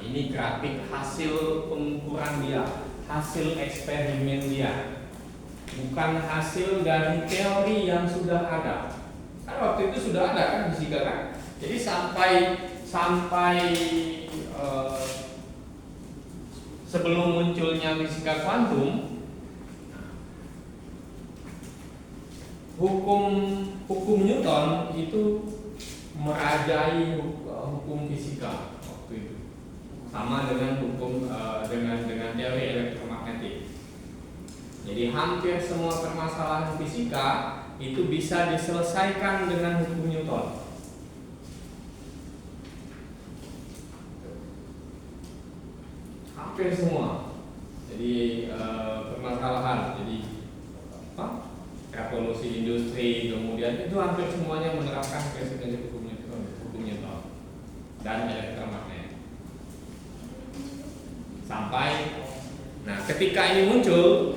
Ini grafik hasil pengukuran dia, hasil eksperimen dia, bukan hasil dari teori yang sudah ada. Kan waktu itu sudah ada kan fisika kan. Jadi sampai sebelum munculnya fisika kuantum, hukum Newton itu merajai hukum fisika waktu itu. Sama dengan hukum dengan teori elektromagnetik. Jadi hampir semua permasalahan fisika itu bisa diselesaikan dengan hukum Newton. Hampir semua. Jadi permasalahan, jadi revolusi industri, kemudian itu hampir semuanya menerapkan prinsip-prinsip hukum Newton dan elektromagnetik. Sampai, nah ketika ini muncul,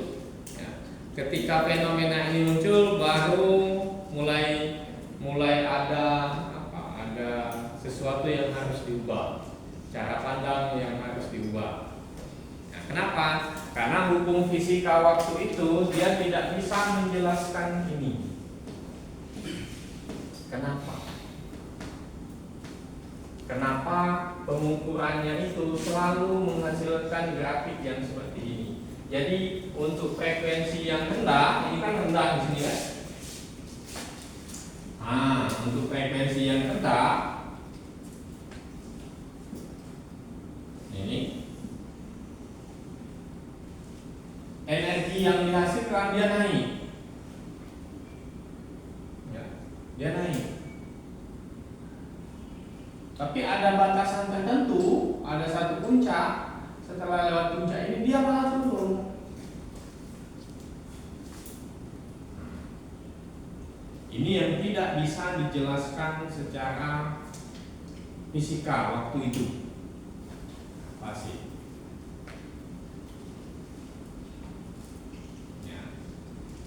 ya, ketika fenomena ini muncul, baru mulai ada sesuatu yang harus diubah, cara pandang yang harus diubah. Nah, kenapa? Karena hukum fisika waktu itu dia tidak bisa menjelaskan ini. Kenapa pengukurannya itu selalu menghasilkan grafik yang seperti ini. Jadi untuk frekuensi yang rendah, ini kan rendah di sini kan. Untuk frekuensi yang rendah, ini energi yang dihasilkan dia naik. Ya, dia naik. Tapi ada batasan tertentu, ada satu puncak. Setelah lewat puncak ini dia malah turun. Ini yang tidak bisa dijelaskan secara fisika waktu itu. Pasti. Ya.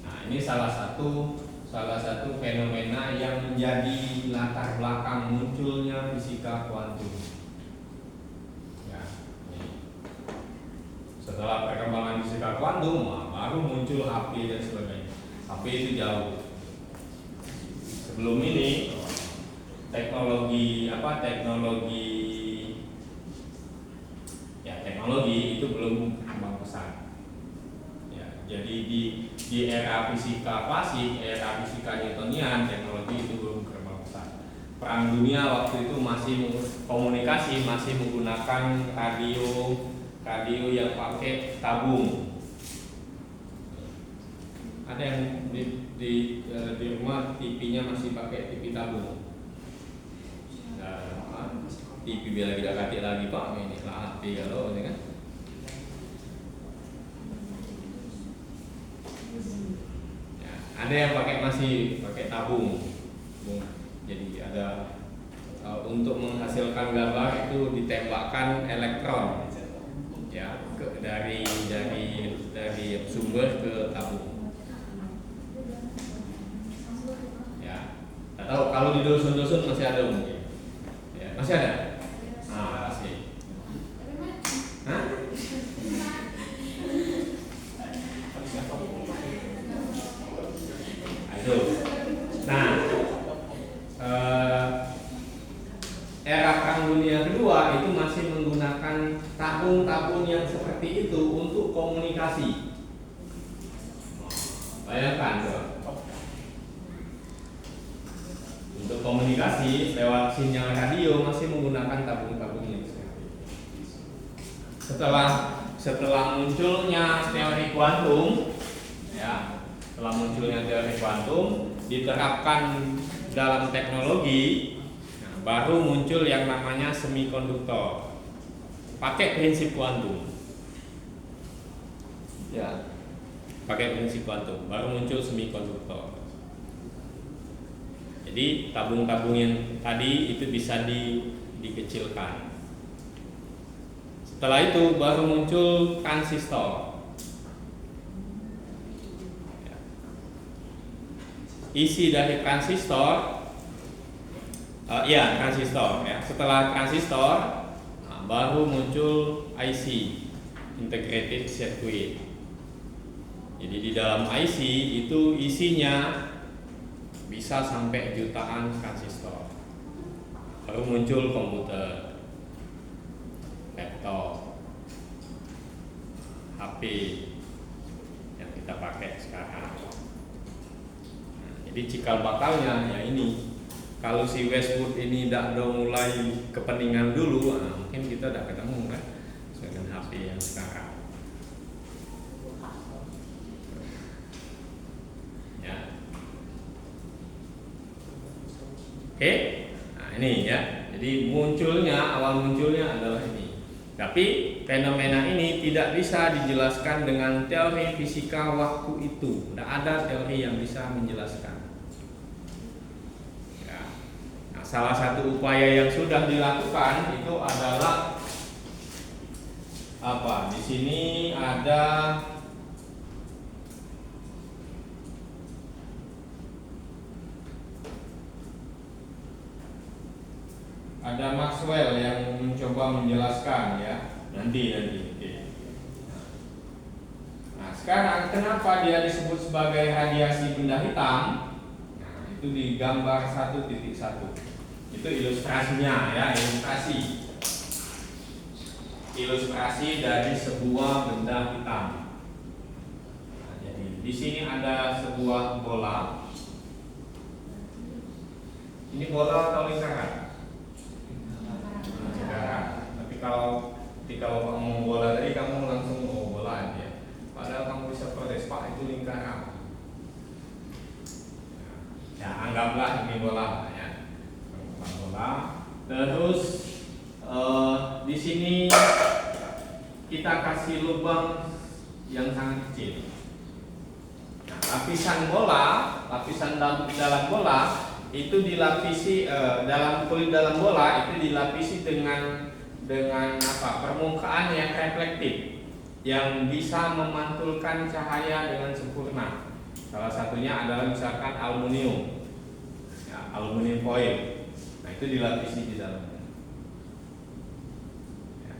Nah, ini salah satu fenomena yang menjadi latar belakang munculnya fisika kuantum. Ya. Setelah perkembangan fisika kuantum, baru muncul HP dan sebagainya. HP itu jauh. Sebelum ini teknologi itu belum berkembang pesat. Ya, jadi di era fisika klasik, era fisika Newtonian, teknologi itu belum berkembang pesat. Perang dunia waktu itu masih komunikasi, masih menggunakan radio yang pakai tabung. Ada yang di rumah TV-nya masih pakai TV tabung. Nah, TV biar tidak kaki lagi Pak, ini lah HP kalau ini kan. Ya, ada yang masih pakai tabung. Jadi ada untuk menghasilkan gambar itu ditembakkan elektron, ya, dari sumber ke tabung. Atau kalau di dusun-dusun masih ada mungkin, ya, masih ada. Nah, masih. Hah? Aduh. Nah, era Perang Dunia Kedua itu masih menggunakan tabung-tabung yang seperti itu untuk komunikasi. Bayangkan, tuh. Untuk komunikasi lewat sinyal radio masih menggunakan tabung-tabung yang seperti itu. Setelah munculnya teori kuantum, ya, diterapkan dalam teknologi, baru muncul yang namanya semikonduktor. Pakai prinsip kuantum. Ya, pakai prinsip kuantum, baru muncul semikonduktor. Jadi tabung-tabung yang tadi itu bisa dikecilkan. Setelah itu baru muncul transistor. Isi dari transistor, transistor. Ya. Setelah transistor, baru muncul IC, integrated circuit. Jadi di dalam IC itu isinya bisa sampai jutaan transistor. Baru muncul komputer, laptop, HP yang kita pakai sekarang. Nah, jadi cikal bakalnya ya ini. Kalau si Westwood ini tidak ada mulai kepentingan dulu, mungkin kita tidak ketemu kan dengan HP yang sekarang. Oke, nah ini ya. Jadi awal munculnya adalah ini. Tapi fenomena ini tidak bisa dijelaskan dengan teori fisika waktu itu. Tidak ada teori yang bisa menjelaskan. Ya. Nah, salah satu upaya yang sudah dilakukan itu adalah apa? Di sini ada Maxwell yang mencoba menjelaskan ya nanti. Nah sekarang kenapa dia disebut sebagai radiasi benda hitam? Nah itu di gambar 1.1. Itu ilustrasinya ya, ilustrasi dari sebuah benda hitam. Nah, jadi di sini ada sebuah bola. Ini bola atau lingkaran? Tapi kalau ketika Bapak ngomong bola tadi kamu langsung bola aja. Padahal kamu bisa protes, Pak itu lingkaran. Ya anggaplah ini bola ya. Bola. Terus di sini kita kasih lubang yang sangat kecil. Nah, lapisan bola lapisan dalam bola itu dilapisi dalam kulit dalam bola itu dilapisi dengan permukaan yang reflektif yang bisa memantulkan cahaya dengan sempurna. Salah satunya adalah misalkan aluminium, ya, aluminium foil. Nah itu dilapisi di dalamnya. Ya.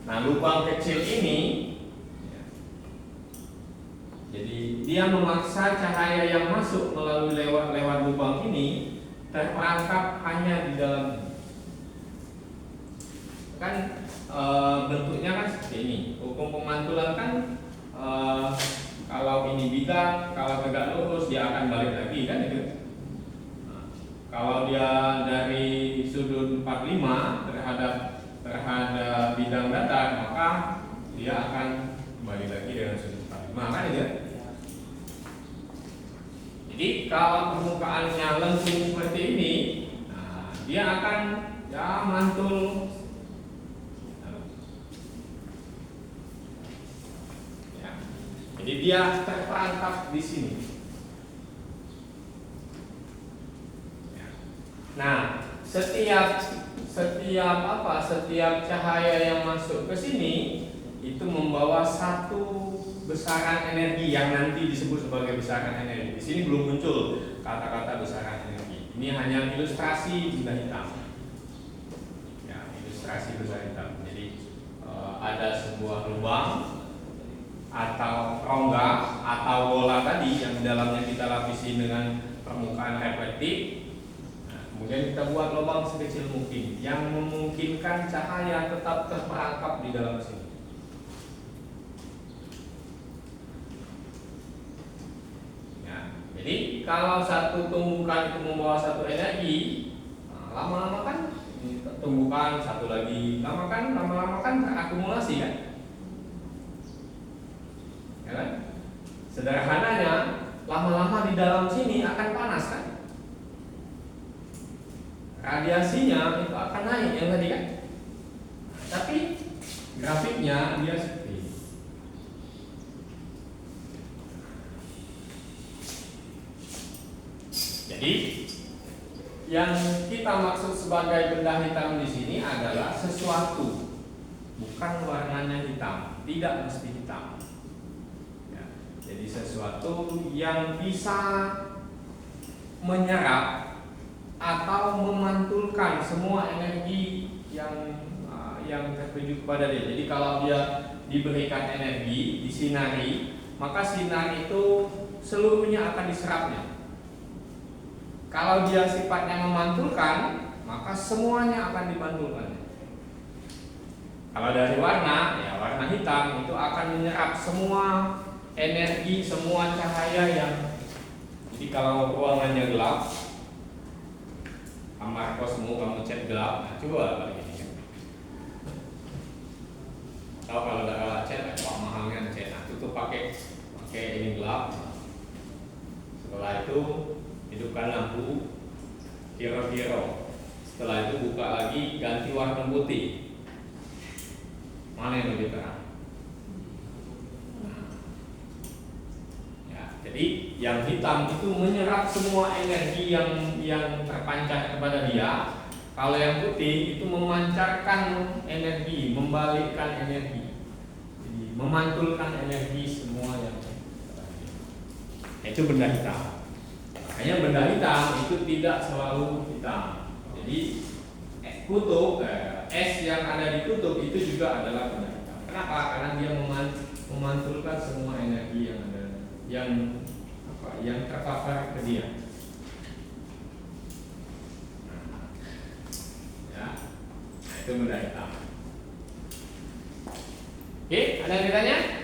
Nah lubang kecil ini, ya, jadi dia memaksa cahaya yang masuk melalui lewat lubang ini terperangkap hanya di dalamnya. Kan bentuknya kan seperti ini. Hukum pemantulan kan kalau ini bidang, kalau tegak lurus dia akan balik lagi kan itu. Nah, kalau dia dari sudut 45 terhadap bidang datar, maka dia akan kembali lagi dengan sudut 45 kan itu. Jadi kalau permukaannya lengkung seperti ini, nah, dia akan ya mantul. Ya. Jadi dia terperangkap di sini. Ya. Nah, setiap cahaya yang masuk ke sini itu membawa satu besaran energi yang nanti disebut sebagai besaran energi. Di sini belum muncul kata-kata besaran energi. Ini hanya ilustrasi benda hitam. Ya, ilustrasi benda hitam. Jadi ada sebuah lubang atau rongga atau bola tadi yang di dalamnya kita lapisi dengan permukaan reflektif. Nah, kemudian kita buat lubang sekecil mungkin yang memungkinkan cahaya tetap terperangkap di dalam sini. Jadi kalau satu tumbukan itu membawa satu energi, nah, lama-lama kan tumbukan satu lagi, lama-lama kan terakumulasi kan? Ya kan? Sederhananya, lama-lama di dalam sini akan panas kan? Radiasinya itu akan naik yang tadi kan? Tapi grafiknya dia seperti ini. Jadi yang kita maksud sebagai benda hitam di sini adalah sesuatu, bukan warnanya hitam, tidak mesti hitam. Ya, jadi sesuatu yang bisa menyerap atau memantulkan semua energi yang tertuju kepada dia. Jadi kalau dia diberikan energi, disinari, maka sinar itu seluruhnya akan diserapnya. Kalau dia sifatnya memantulkan, maka semuanya akan dipantulkan. Kalau dari warna, ya warna hitam itu akan menyerap semua energi, semua cahaya yang. Jadi kalau ruangannya gelap, kamar kosmu kamu cat gelap, nah coba begini. Atau kalau udah cat, wah mahalnya cat, nah tutup pakai ini gelap. Setelah itu hidupkan lampu kiro-kiro. Setelah itu buka lagi, ganti warna putih. Mana yang lebih terang? Ya, jadi yang hitam itu menyerap semua energi yang terpancar kepada dia. Kalau yang putih itu memancarkan energi, membalikkan energi, jadi memantulkan energi semua yang itu benda hitam. Makanya benda hitam itu tidak selalu hitam. Jadi kutub, es yang ada di kutub itu juga adalah benda hitam. Kenapa? Karena dia memantulkan semua energi yang ada, yang terpapar ke dia. Ya, nah itu benda hitam. Oke, ada yang ditanya?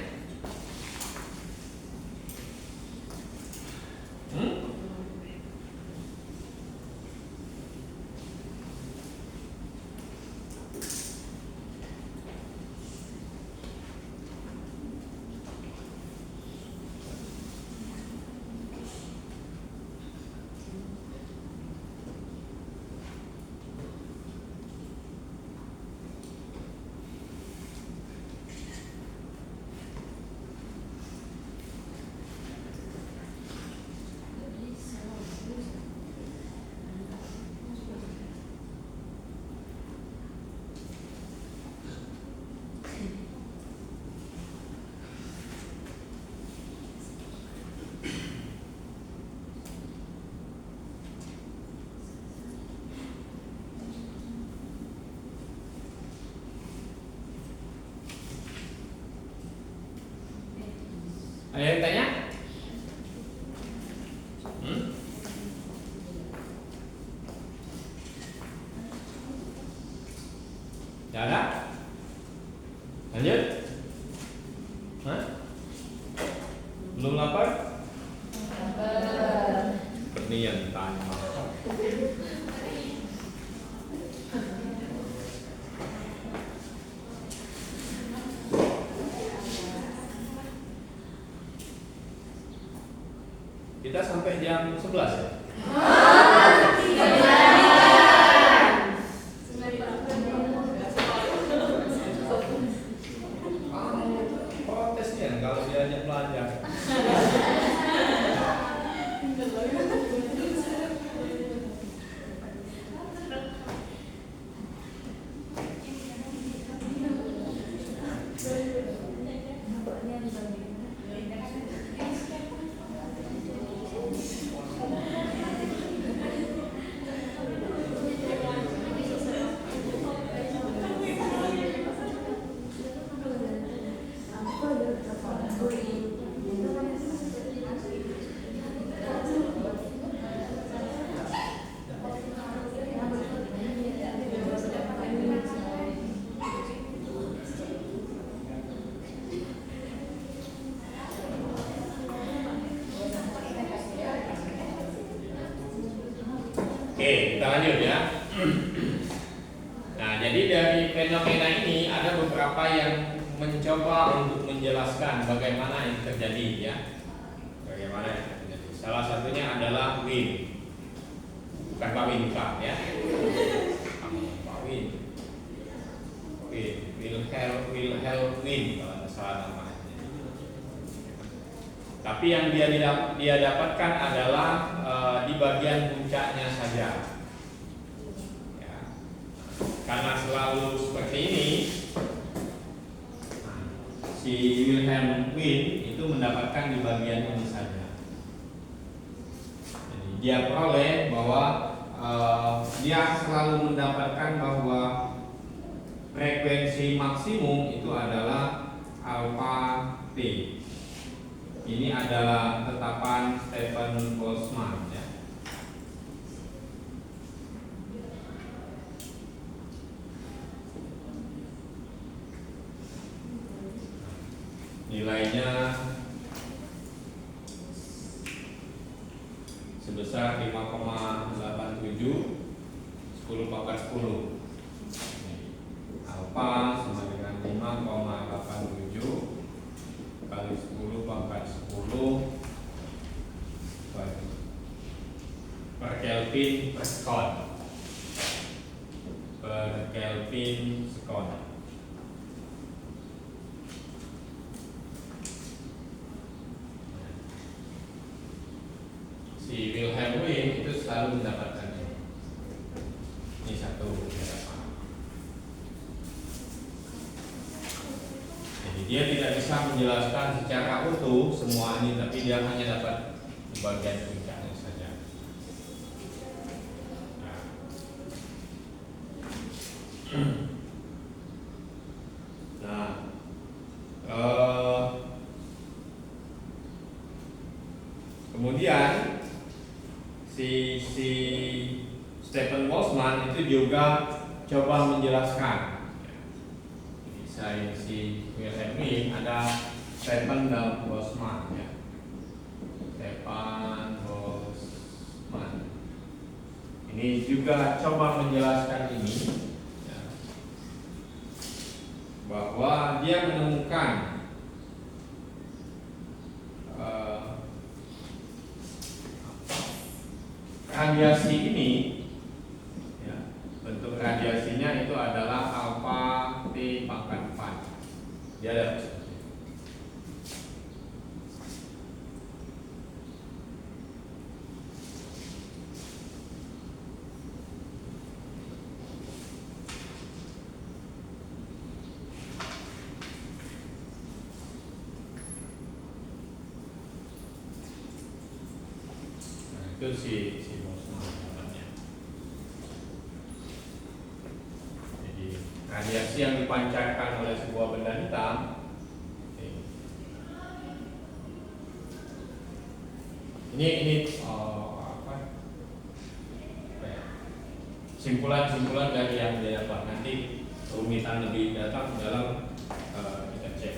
yang tanya? Tidak ada? Lanjut? Hah? Belum lapar? Ini yang ditanya. Kita sampai jam 11 ya? Protesnya kalau diajak belajar. Oke, kita lanjut ya. Nah, jadi dari fenomena ini ada beberapa yang mencoba untuk menjelaskan bagaimana ini terjadi ya. Bagaimana ini terjadi. Salah satunya adalah Wien. Bukan Pak Win, bukan ya. Pak Win. Wilhelm Wien kalau tidak salah namanya. Tapi yang dia dapatkan adalah di bagian puncaknya saja. Ya. Karena selalu seperti ini, si Wilhelm Wien itu mendapatkan di bagian ini saja. Jadi dia peroleh bahwa dia selalu mendapatkan bahwa frekuensi maksimum itu adalah alpha T. Ini adalah tetapan Stephen Boltzmann ya. Nilainya sebesar 5,87 10 pangkat 10. Alpha sama dengan 5,87 kali 10 pangkat 10 per Kelvin per sekon. Per Kelvin sekon. Si Wilhelm Wien itu selalu mendapatkan ini. Ini satu harapan. Jadi dia tidak bisa menjelaskan secara utuh semua ini, tapi dia hanya dapat di bagian puncaknya saja. Nah, kemudian si Stephen Boltzmann itu juga coba menjelaskan. Jadi si Wilhelm Wien ada Stephen dan Boltzmann ya. Stephen Boltzmann ini juga coba menjelaskan ini ya, bahwa dia menemukan radiasi ini ya, bentuk radiasinya itu adalah alpha T pangkat 4. Dia ada itu si Boltzmann namanya. Jadi radiasi yang dipancarkan oleh sebuah benda hitam Simpulan-simpulan dari yang dia dapat. Nanti rumitan lebih datang dalam kita cek.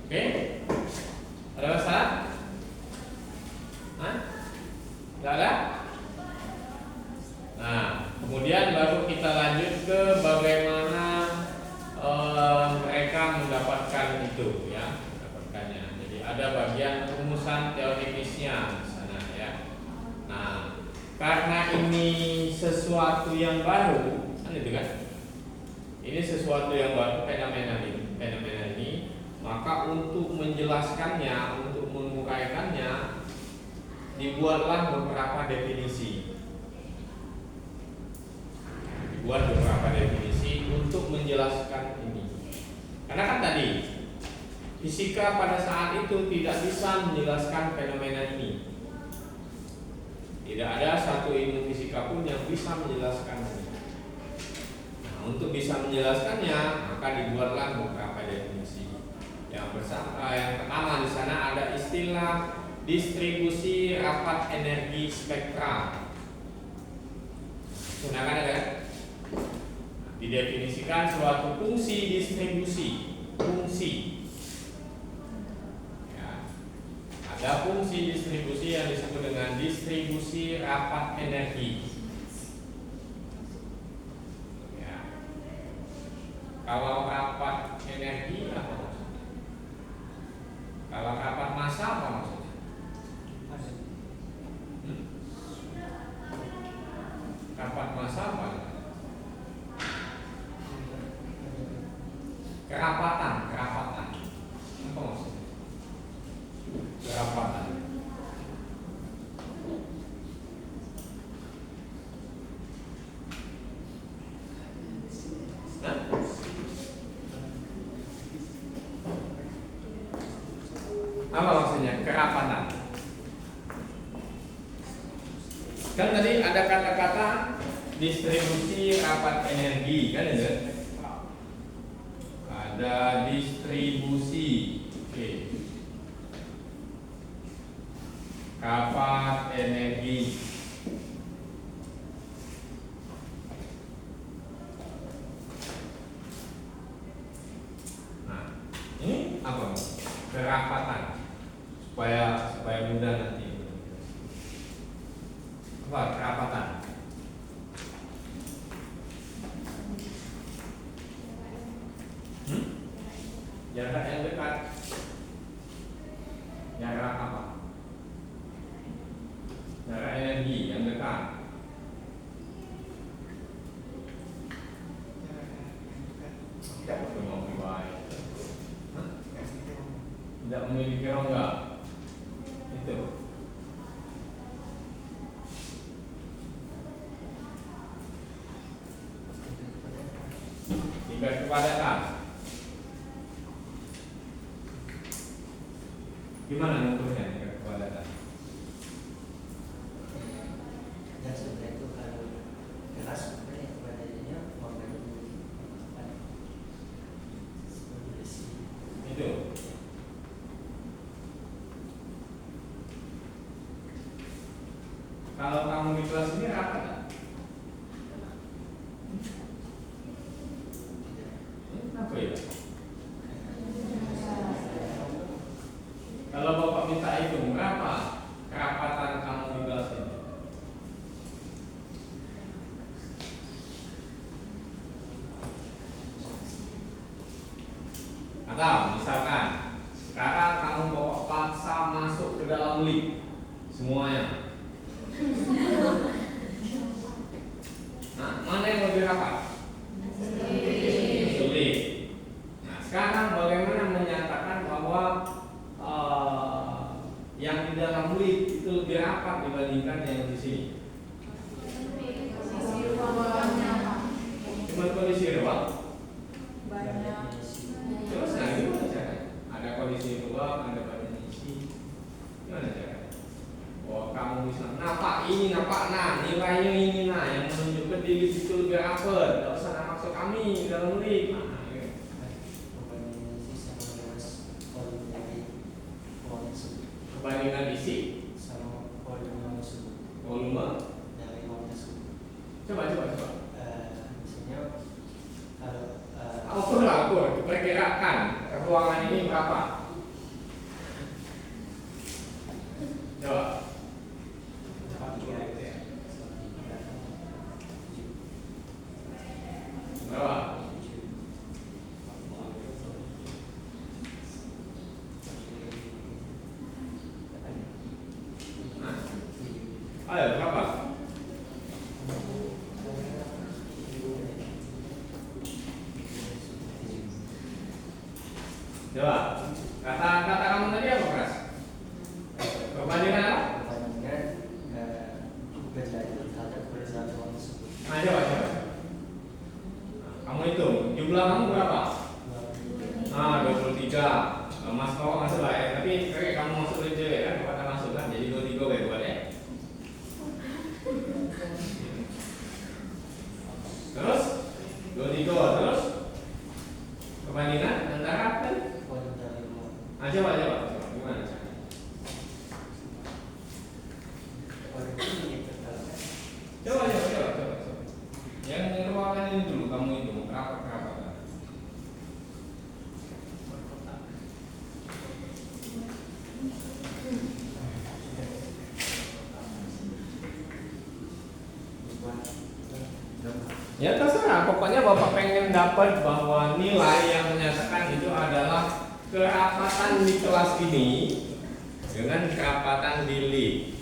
Oke, ada masalah? Hah? Tidak ada? Nah, kemudian baru kita lanjut ke bagaimana mereka mendapatkan itu, ya, mendapatkannya. Jadi ada bagian rumusan teoritisnya di sana, ya. Nah, karena ini sesuatu yang baru, kan itu kan? Ini sesuatu yang baru, fenomena ini, maka untuk menjelaskannya, untuk menguraikannya, dibuatlah beberapa definisi. Dibuat beberapa definisi untuk menjelaskan ini. Karena kan tadi fisika pada saat itu tidak bisa menjelaskan fenomena ini. Tidak ada satu ilmu fisika pun yang bisa menjelaskan ini. Nah, untuk bisa menjelaskannya, maka dibuatlah beberapa definisi. Yang pertama di sana ada istilah distribusi rapat energi spektral. Gunakan ada? Didefinisikan suatu fungsi distribusi, fungsi. Ya. Ada fungsi distribusi yang disebut dengan distribusi rapat energi. Ya. Kalau rapat energi apa maksudnya? Kalau rapat massa apa maksudnya? Rapat massa apa? Kerapatan. Apa maksudnya? Kerapatan. Hah? Apa maksudnya kerapatan? Kan tadi ada kata-kata distribusi rapat energi, kan itu? Ada distribusi, oke. Rapat energi. Nah, ini apa? Kerapatan. Supaya mudah nanti. Apa kerapatan? Jarak yang dekat. Jarak apa? Jarak energi yang dekat. Tidak memiliki baik. Tidak memiliki rongga. Itu. Tingkat kepadatan. Gimana mengukurnya tingkat kepadatan? Ya sudah itu kalau keras sebenarnya kepadatannya warnanya Itu. Kalau kamu di kelas ini rapat nggak? Apa ya? Kalau Bapak minta hitung berapa kerapatan kamu di kelas ini? Atau misalkan sekarang kamu bawa paksa masuk ke dalam lift semuanya. Nah, mana yang lebih rapat? Sulit. Nah, sekarang bagaimana menyatakan bahwa yang di dalam lift itu lebih rapat dibandingkan yang di sini? Cuma kondisi ruang. kasih Pak nilainya ini yang menunjukkan di list itu lebih rapet. Tidak usah maksud kami dalam list. Perbandingan isi sama volume tersebut. volume. Dari uang tersebut. Coba. Misalnya kalau Ukur, perkirakan ruangan ini berapa? Coba. Berapa? Ayo, berapa? Coba. Kata kamu tadi apa, Pras? Perbandingan apa? perbandingan belajar terhadap berdasarkan uang tersebut. Coba. Kamu hitung, jumlah kamu berapa? 23. Mas kau masuk lah ya, tapi kamu masuk aja ya, kata masuk kan, jadi 23 kayak buat ya. Terus 23 terus perbandingan antara apa? Volume dari uang. Coba gimana caranya? Volume ini terdapat. Coba. Yang ruangan ini dulu kamu hitung berapa kan? Ya terserah, pokoknya Bapak pengen dapat bahwa nilai yang menyatakan itu adalah kerapatan di kelas ini dengan kerapatan di list.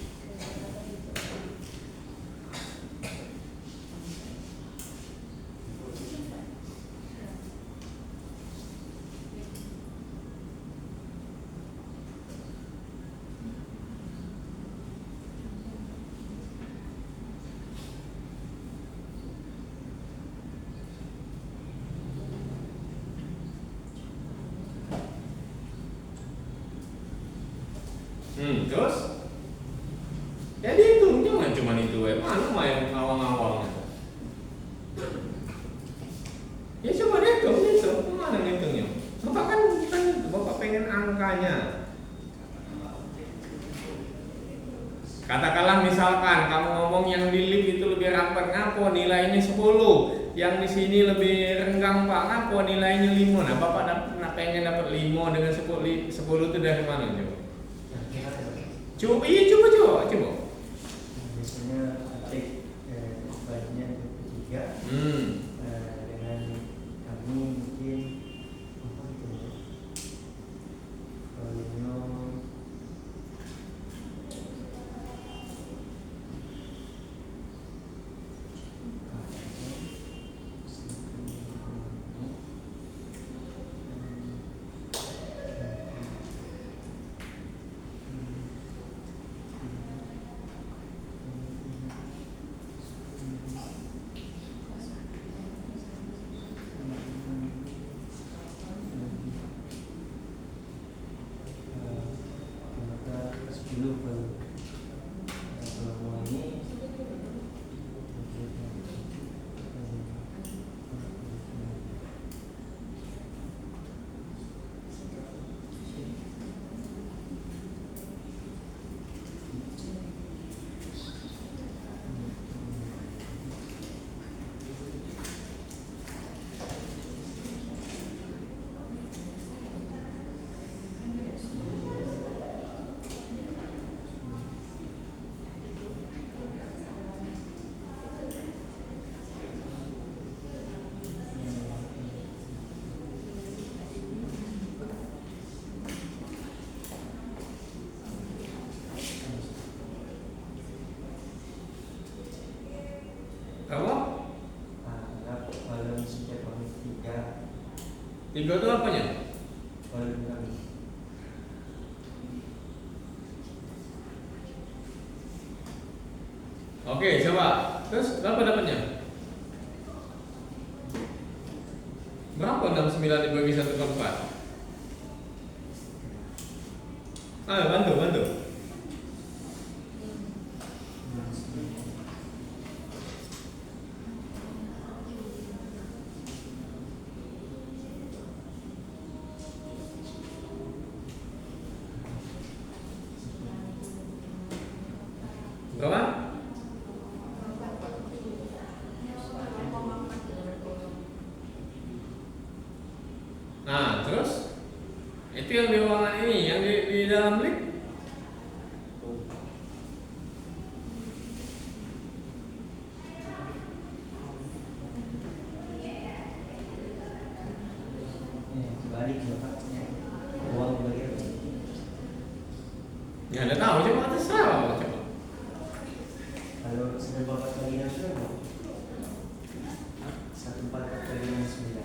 Terus jadi itu jangan cuma itu mana mah yang ngawang-ngawang ya coba deh hitung mana ngitungnya Bapak kan Bapak pengen angkanya. Katakanlah misalkan kamu ngomong yang di list itu lebih rapat ngapo nilainya 10, yang di sini lebih renggang Pak ngapo nilainya 5. Nah Bapak pengen dapat 5 dengan 10 itu dari mana coba? Coba. Biasanya atik bagian ketiga dengan kami mungkin apa itu ya? Volume Tiga itu apanya? volume kami. Oke, coba. Terus berapa dapatnya? Berapa 69 dibagi 1/4? Ayo bantu. Berapa? Nah, terus itu yang di ruangan ini, yang di dalam lift. Balik Bapak. Uang bagian. Ya, Anda tahu coba terserah coba. Kalau sudah Bapak bagian berapa? 1/4 bagian 9.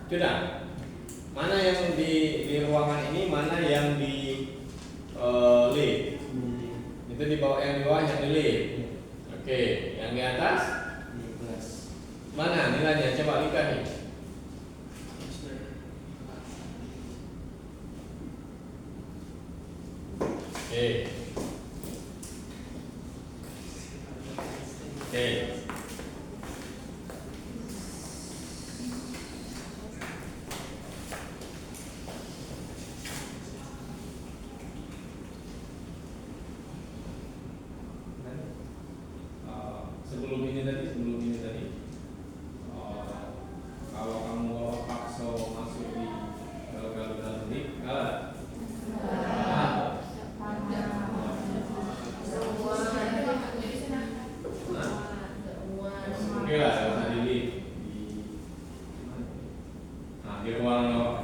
Sudah. Mana yang di ruangan ini, mana yang di lift? Itu di bawah, yang di bawah yang di lift. Oke, yang di atas mana nilainya? Coba lihat nih. Oke. Oke. Sebelum ini tadi, kalau kamu bawa paksa masuk di gagal dalam lift, kalah. Oke lah, kalau di lift, di ruang bawah.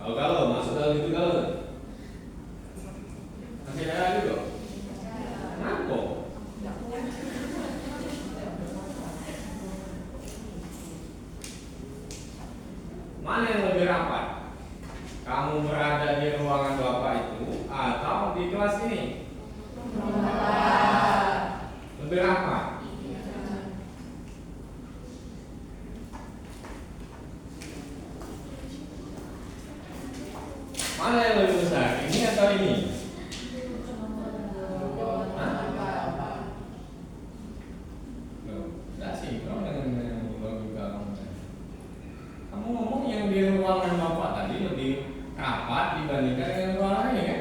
Kalau masuk dalam itu kalau masih ada lagi kok. Kenapa? Mana yang lebih rapat? Kamu berada di ruangan Bapak itu atau di kelas ini? Lebih rapat. Mana yang lebih besar? Ini atau ini? Tidak sih, kamu dengan logika kamu. Kamu ngomong yang di ruangan Bapak tadi lebih rapat dibandingkan dengan ruangan ini kan?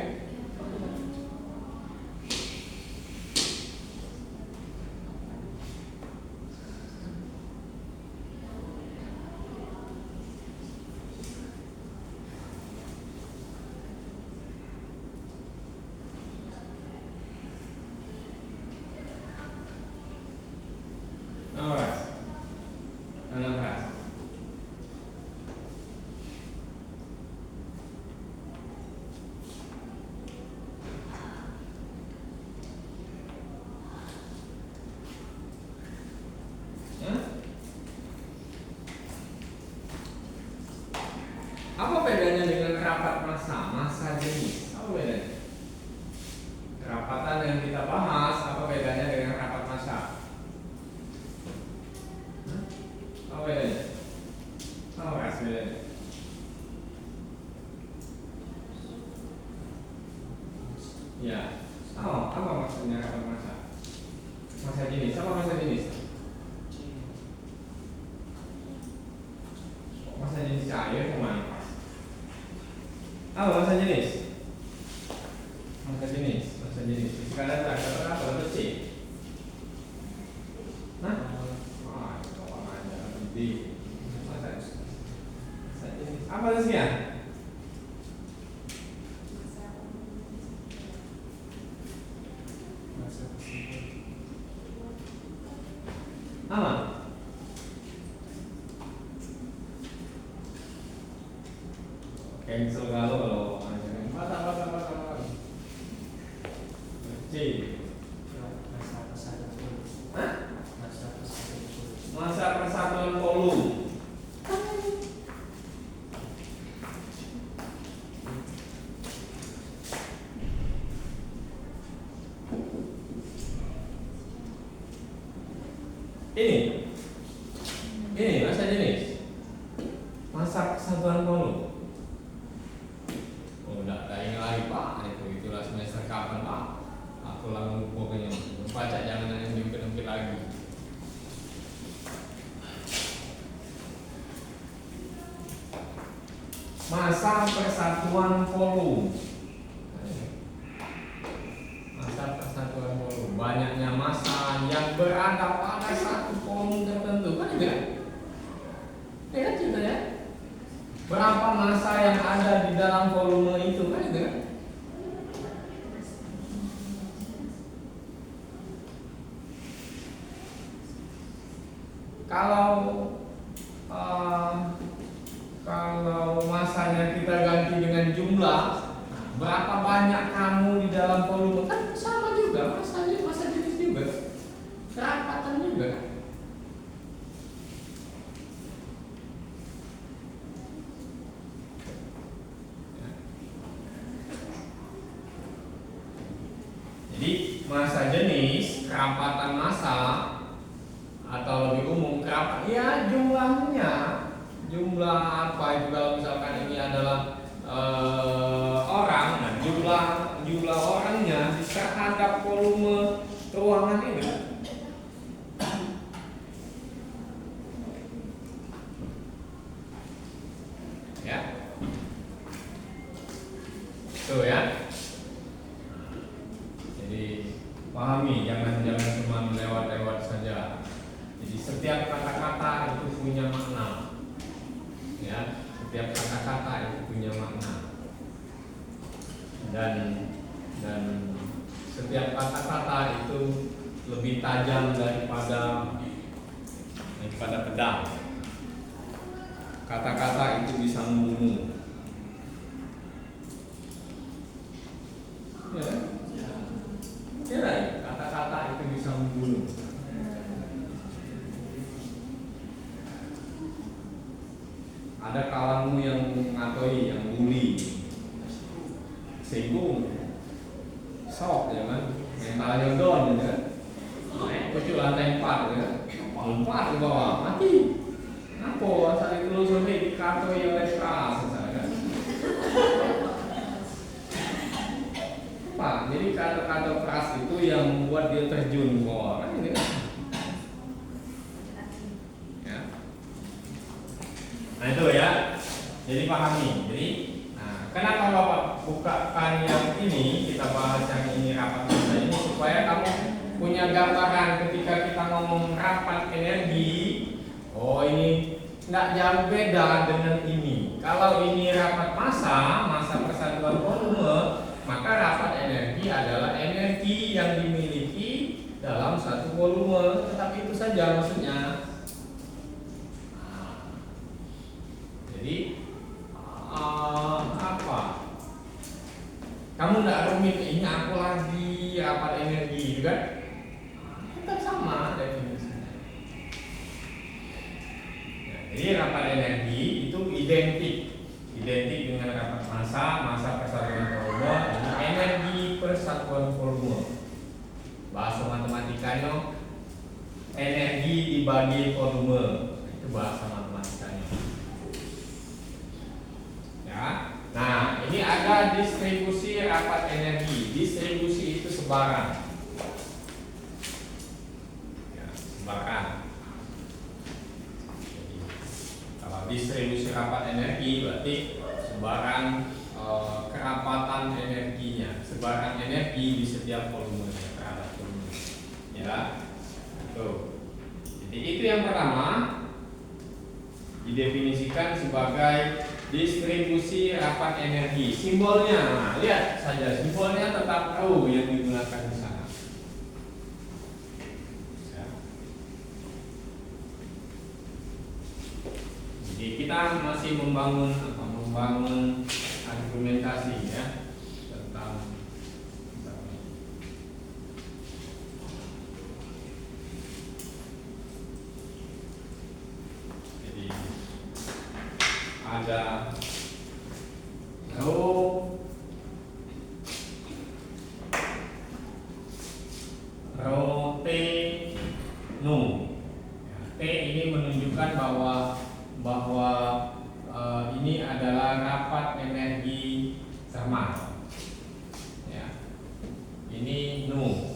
Oh, apa maksudnya rapat massa? Massa jenis, apa massa jenis? Massa jenis cair kemana pas? Apa massa jenis? Massa jenis. Fisika dasar, kata apa? Letter C. Hah? Wah, kawan aja di massa jenis. Apa isinya? Apa? Cancel kalau mata. C. Hah? Masa persatuan volume. Ini masa jenis. Masa persatuan volume. Oh, enggak ingat lagi Pak. Itulah semester kapan Pak? Aku langsung pokoknya baca jangan yang diungkit-ungkit lagi. Masa persatuan volume. Masa persatuan volume. Banyaknya massa yang berada pada satu volume tertentu, kan itu kan? Ya kan ceritanya? Berapa massa yang ada di dalam volume itu, kan itu kan? Kalau masanya kita ganti dengan jumlah, berapa banyak kamu di dalam volume, kan sama juga masanya, masa jenis juga, kerapatan juga. Jadi massa jenis, kerapatan massa, atau lebih umum kerapat, ya jumlahnya, jumlah apa itu kalau misalkan ini adalah orang, nah jumlah orangnya terhadap volume ruangan ini. Ya, tuh ya. Jadi pahami, jangan cuma lewat saja. Jadi setiap kata-kata itu punya makna, ya. Setiap kata-kata itu punya makna, dan setiap kata-kata itu lebih tajam daripada pedang. Kata-kata itu bisa membunuh. Ya, kata-kata itu bisa membunuh. Ada kawanmu yang ngatoi, yang bully, singgung, sok ya kan, mentalnya down ya kan, kecil lantai 4 ya, 4 ke bawah, mati. Apa saat itu lu sampai dikatoi oleh keras, kan? Pak, jadi kata-kata keras itu yang membuat dia terjun ke bawah, kan ini kan? Nah itu ya, jadi pahami. Jadi, nah, kenapa Bapak bukakan yang ini, kita bahas yang ini, rapat massa ini, supaya kamu punya gambaran ketika kita ngomong rapat energi. Oh, ini tidak jauh beda dengan ini. Kalau ini rapat massa persatuan volume, maka rapat energi adalah energi yang dimiliki dalam satu volume. Tetapi itu saja maksudnya. Jadi apa? Kamu tidak rumit, ini aku lagi rapat energi, kan? Tetap sama definisinya. Nah, jadi rapat energi itu identik dengan rapat massa persatuan volume, dengan energi persatuan volume. Bahasa matematikanya energi dibagi volume, itu bahasa matematikanya. Nah, ini ada distribusi rapat energi. Distribusi itu sebaran. Ya, sebaran. Jadi, kalau distribusi rapat energi berarti sebaran kerapatan energinya, sebaran energi di setiap volume terhadap volume. Ya, tuh. Jadi itu yang pertama didefinisikan sebagai distribusi rapat energi. Simbolnya, nah, lihat saja simbolnya tetap rho yang digunakan di sana. Ya. Jadi kita masih membangun argumentasi ya tentang jadi ada rho T nu. T ini menunjukkan bahwa ini adalah rapat energi thermal. Ya. Ini nu.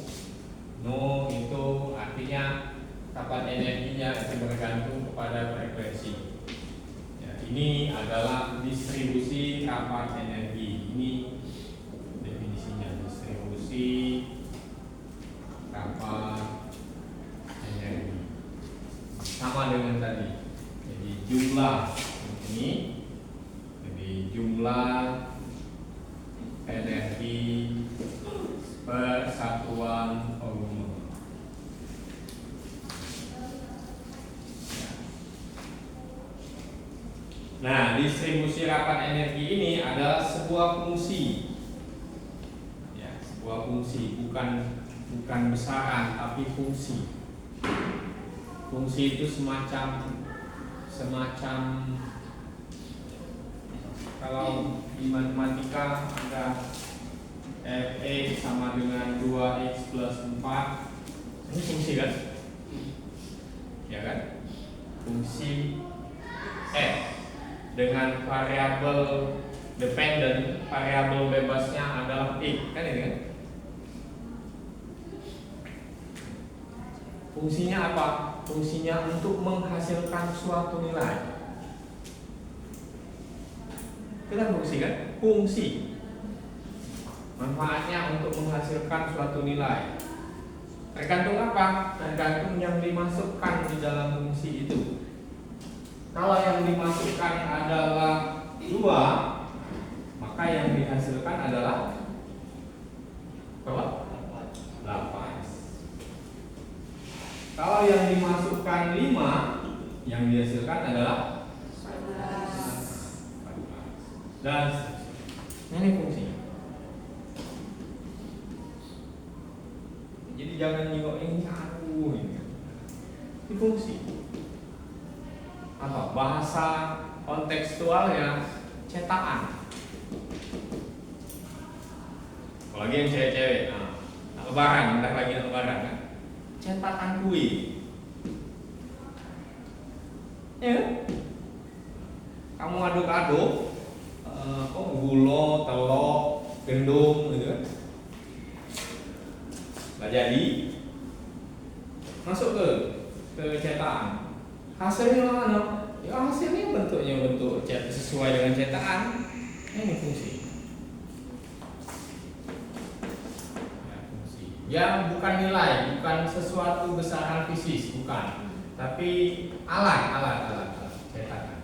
Nu itu artinya rapat energinya itu bergantung kepada frekuensi. Ya, ini adalah distribusi rapat energi. Ini definisinya, distribusi rapat energi. Sama dengan tadi. Jadi jumlah ini, jadi jumlah energi per satuan volume. Nah, distribusi rapat energi ini adalah sebuah fungsi. Ya, sebuah fungsi, bukan besaran tapi fungsi. Fungsi itu semacam kalau di matematika ada F(x) sama dengan 2x plus 4. Ini fungsi kan? Ya kan? Fungsi F dengan variabel dependent, variabel bebasnya adalah x, kan ini kan? Fungsinya apa? Fungsinya untuk menghasilkan suatu nilai. Itu kan fungsi kan? Fungsi. Manfaatnya untuk menghasilkan suatu nilai. Tergantung apa? Tergantung yang dimasukkan di dalam fungsi itu. Kalau yang dimasukkan adalah 2, maka yang dihasilkan adalah berapa? 8. Kalau yang dimasukkan 5, yang dihasilkan adalah 14. Dan ini fungsi. Jadi jangan nyingok ini satu ini. Ini fungsi. Apa? Bahasa kontekstualnya cetakan. Apalagi yang cewek-cewek. Nah, lebaran, bentar lagi lebaran kan. Cetakan kue. Ya. Kamu aduk-aduk gula, telur, gendum gitu kan. Nggak jadi. Masuk ke cetakan. Hasilnya mana? Ya hasilnya bentuknya bentuk sesuai dengan cetakan. Ini fungsi. Ya bukan nilai, bukan sesuatu besaran fisik, bukan, tapi alat cetakan.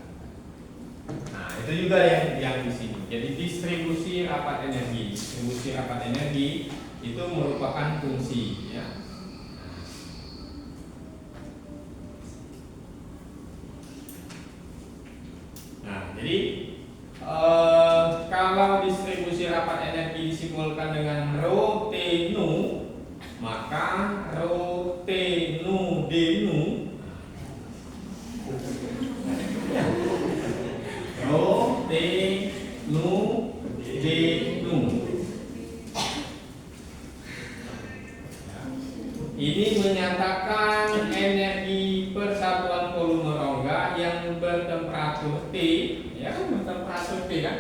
Nah itu juga yang di sini. Jadi distribusi rapat energi itu merupakan fungsi. Ya. Nah jadi kalau distribusi rapat energi disimbolkan dengan rho T nu, maka rho T nu D nu, rho T nu D nu, ini menyatakan energi persatuan volume rongga yang bertemperatur T, ya kan bertemperatur T kan,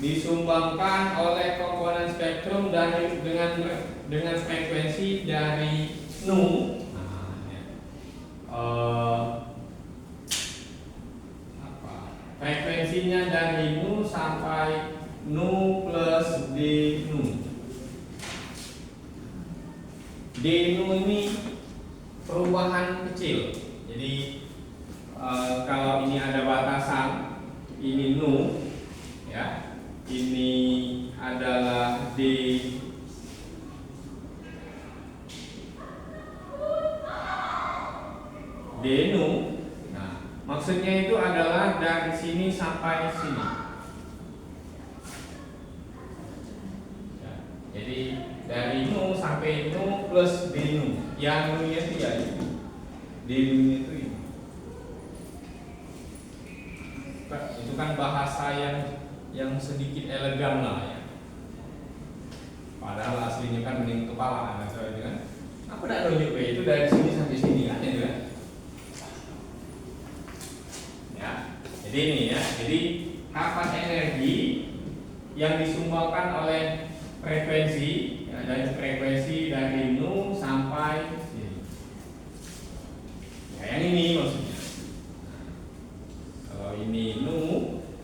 disumbangkan oleh komponen spektrum dengan frekuensi dari nu. Nah, ya. Frekuensinya dari nu sampai nu plus d nu. D nu ini perubahan kecil. Jadi kalau ini ada batasan, ini nu, ya, ini adalah d nu. Nah, maksudnya itu adalah dari sini sampai sini. Ya, jadi dari nu sampai nu plus d nu. Yang nu itu ya itu. D nu itu ini. Itu kan bahasa yang sedikit elegan lah ya. Padahal aslinya kan mending kepala kan soalnya kan. Aku tidak nunjuk itu dari sini sampai sini kan ya. Ya, jadi ini ya. Jadi rapat energi yang disumbangkan oleh frekuensi, ya, dari frekuensi dari nu sampai sini. Ya, yang ini maksudnya. Kalau ini nu,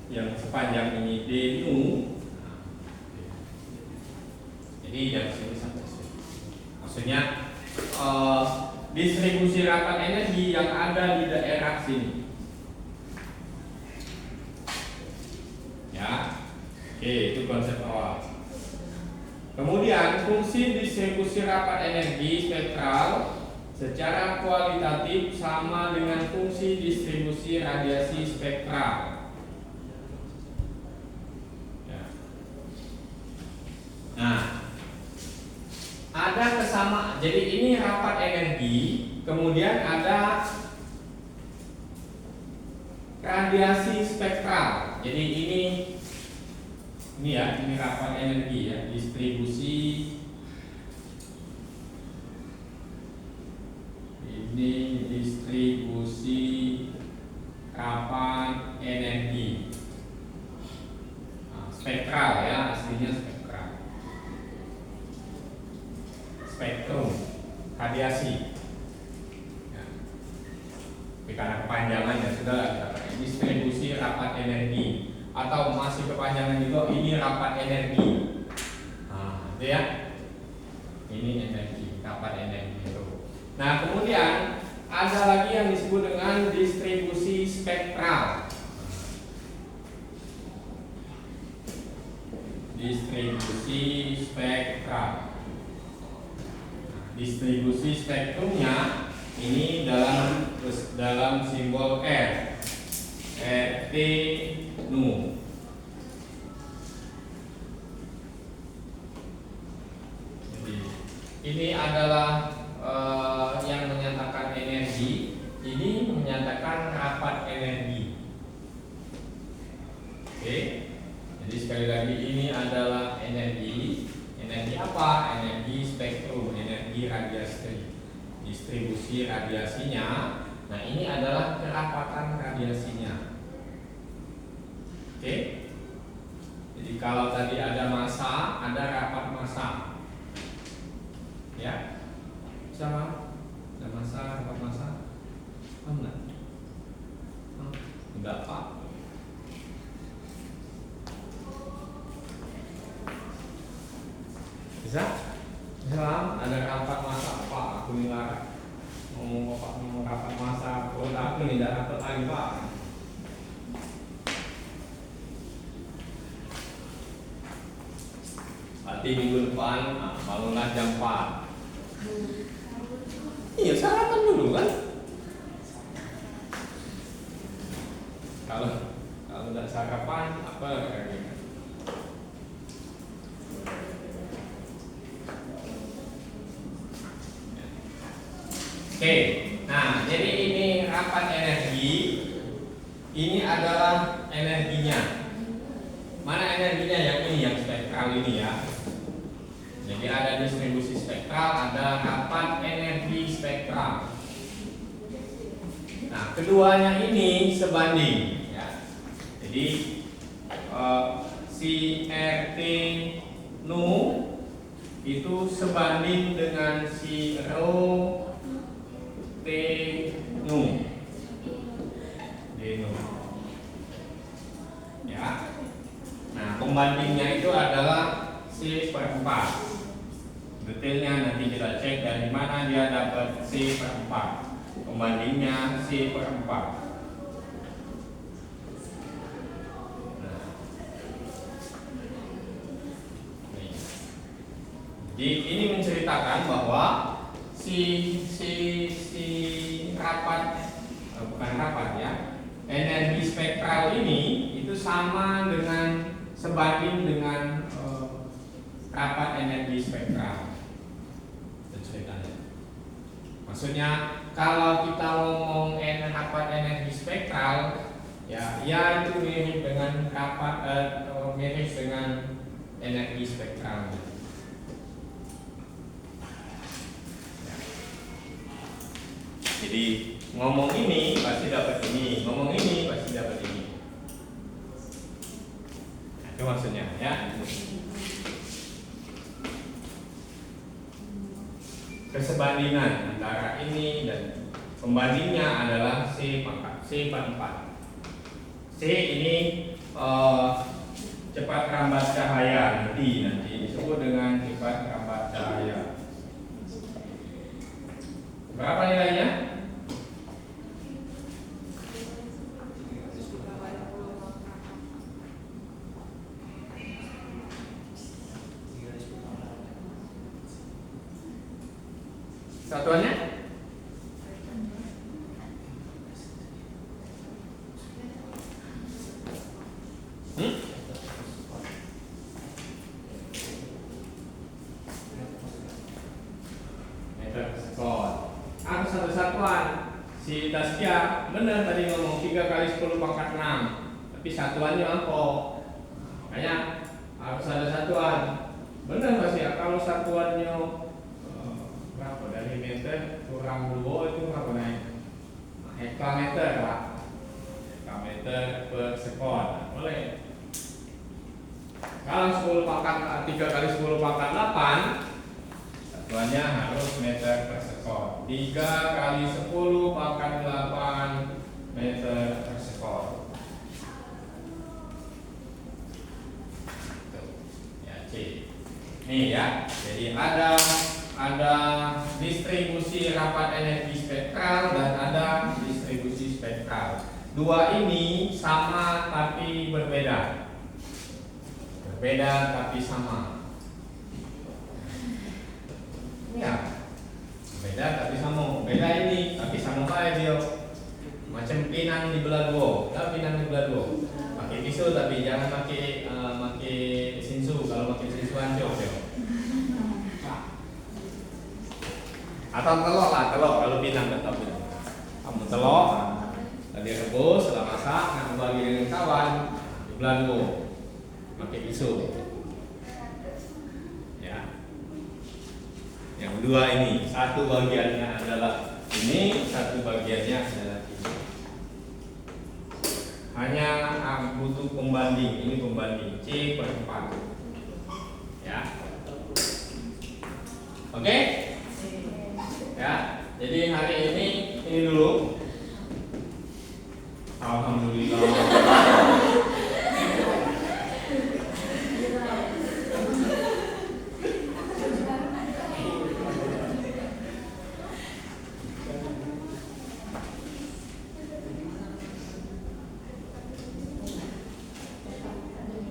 yang sepanjang ini d nu. Jadi dari sini sampai sini. Maksudnya distribusi rapat energi yang ada di daerah sini. Ya, oke, itu konsep awal. Kemudian fungsi distribusi rapat energi spektral secara kualitatif sama dengan fungsi distribusi radiasi spektral. Ya. Nah, ada kesamaan. Jadi ini rapat energi, kemudian ada radiasi spektral. Jadi ini ya, ini rapat energi ya, distribusi. Ini distribusi rapat energi. Nah, spektral ya, aslinya spektral. Spektrum radiasi. Ya. Tapi karena kepanjangannya sudah kita pakai distribusi rapat energi, atau masih kepanjangan juga ini rapat energi. Nah, itu ya. Ini energi, rapat energi itu. Nah, kemudian ada lagi yang disebut dengan distribusi spektral. Distribusi spektral. Distribusi spektrumnya ini dalam simbol R. RT nu. Jadi ini adalah yang menyatakan energi, ini menyatakan rapat energi. Oke. Jadi sekali lagi ini adalah energi. Energi apa? Energi spektrum, energi radiasi. Distribusi radiasinya. Nah, ini adalah kerapatan radiasinya. Oke. Jadi kalau tadi ada massa, ada rapat massa. Ya. Sama? Ada massa, rapat massa? Enggak. Enggak, Pak. Bisa? Bisa, ada rapat massa Pak, aku dengar ngomong Pak ngomong rapat massa, kalau aku nih tidak dapat lagi Pak. Berarti minggu depan bangunlah jam 4. Iya, sarapan dulu kan? Kalau tidak sarapan apa lagi? Oke, nah jadi ini rapat energi. Ini adalah energinya. Mana energinya? Yang ini, yang spektral ini ya. Jadi ada distribusi spektral, ada rapat energi spektral. Nah, keduanya ini sebanding ya. Jadi si RT nu itu sebanding dengan si rho T nu D nu. Ya. Nah, pembandingnya itu adalah C per 4. Detailnya nanti kita cek dari mana dia dapat C per 4. Pembandingnya C per 4. Nah. Jadi ini menceritakan bahwa si rapat ya, energi spektral ini itu sama dengan sebanding dengan rapat energi spektral. Itu ceritanya. Maksudnya kalau kita ngomong rapat energi spektral, ya itu mirip dengan mirip dengan energi spektral. Ya. Jadi ngomong ini pasti dapat ini, ngomong ini pasti dapat ini. Nah, itu maksudnya ya. Kesebandingan antara ini dan pembandingnya adalah C per 4. C ini cepat rambat cahaya nanti disebut dengan cepat rambat cahaya. Berapa nilainya? Satuannya? Meter sekon. Aku satu satuan. Si Taskia benar tadi ngomong 3 kali 10 pangkat 6. Tapi satuannya apa? Makanya harus ada satuan. Benar nggak sih? Kalau satuannya berapa dari meter kurang 2 itu berapa naik? Hektometer lah. Hektometer per sekon. Boleh. Kalau 10 pangkat 3 kali 10 pangkat 8, satuannya harus meter per sekon. 3 kali 10 pangkat 8 meter per sekon. Ya, C. Nih ya. Jadi ada distribusi rapat energi spektral dan ada distribusi spektral. Dua ini sama tapi berbeda. Berbeda tapi sama. Ya. Beda tapi sama. Beda ini tapi sama kayak dia. Macam pinang dibelah dua. Tahu pinang dibelah dua. Pakai pisau tapi jangan pakai sinsu. Kalau pakai sinsu hancur dia. Atau telur lah, kalau pinang tetap itu. Kamu telur, tadi rebus, setelah masak, kamu bagi dengan kawan, dibelah dua. Pakai pisau. Ya. Yang kedua ini, satu bagiannya adalah ini, satu bagiannya adalah ini. Hanya butuh pembanding, ini pembanding C per 4. Ya. Oke? Ya. Jadi hari ini dulu. Alhamdulillah.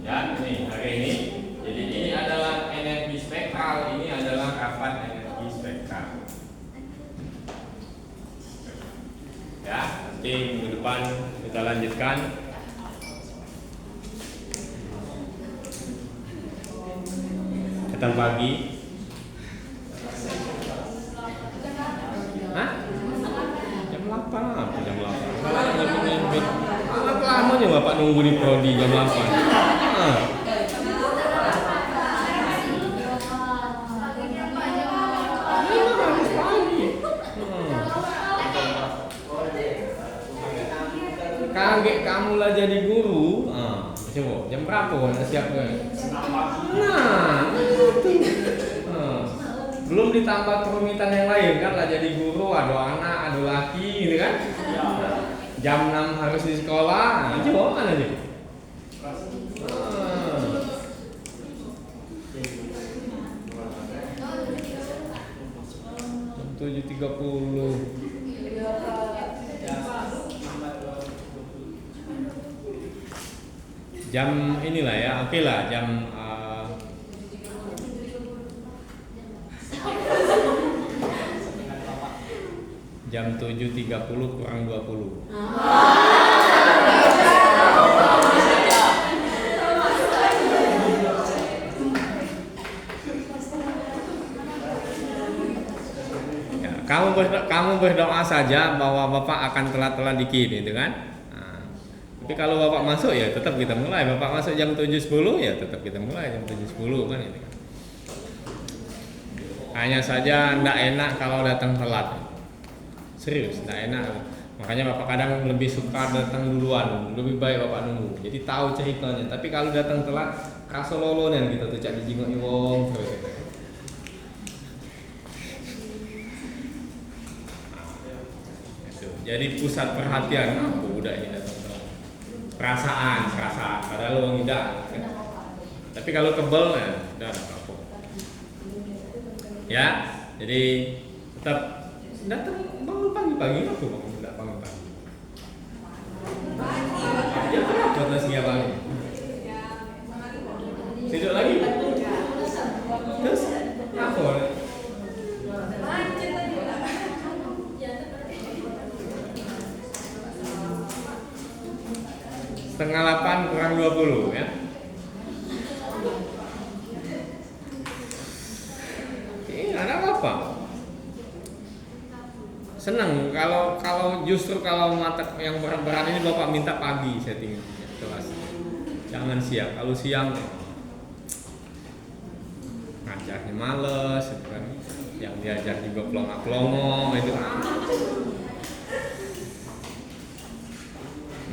Ya, ini hari ini. Jadi ini adalah energi spektral, ini adalah rapat energi spektral. Ya, nanti minggu depan kita lanjutkan. Datang pagi. Hah? Jam 8 apa jam 8? Kalau lamanya Bapak nunggu di prodi jam 8. Kaget kamu lah jadi guru. Coba jam berapa apa siap kan? Nah, itu. Belum ditambah kerumitan yang lain kan, lah jadi guru, ada anak, ada laki gitu kan. Jam 6 harus di sekolah, nah, coba mana aja. 7.30. Jam inilah ya, oke lah jam jam 7.30 kurang 20. Ya, kamu berdoa saja bahwa Bapak akan telat-telat dikit gitu kan. Tapi kalau Bapak masuk ya tetap kita mulai. Bapak masuk jam 7.10 ya tetap kita mulai jam 7.10 kan gitu kan. Hanya saja ndak enak kalau datang telat. Serius, ndak enak. Makanya Bapak kadang lebih suka datang duluan. Lebih baik Bapak nunggu. Jadi tahu ceritanya. Tapi kalau datang telat, kasololo nih kita tuh cak dijingok wong terus. Jadi pusat perhatian aku udah ini datang. Perasaan, padahal lo tidak. Tapi kalau kebel ya udah ada apa. Ya, jadi tetap datang bangun pagi-pagi aku bangun tidak bangun pagi. Ya kenapa nasinya bangun? Tidur lagi? Terus apa? Setengah 8 kurang 20 ya. Ada apa? Senang kalau justru kalau mata yang berat-berat ini Bapak minta pagi setting kelas. Jangan siang. Kalau siang ngajarnya males gitu kan. Yang diajar juga pelongo-pelongo itu kan.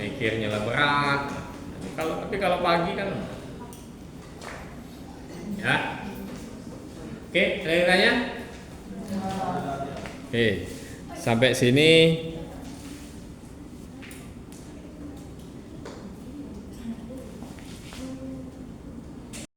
Mikirnya lah berat. Tapi kalau pagi kan ya. Oke, ada yang tanya? Oke, sampai sini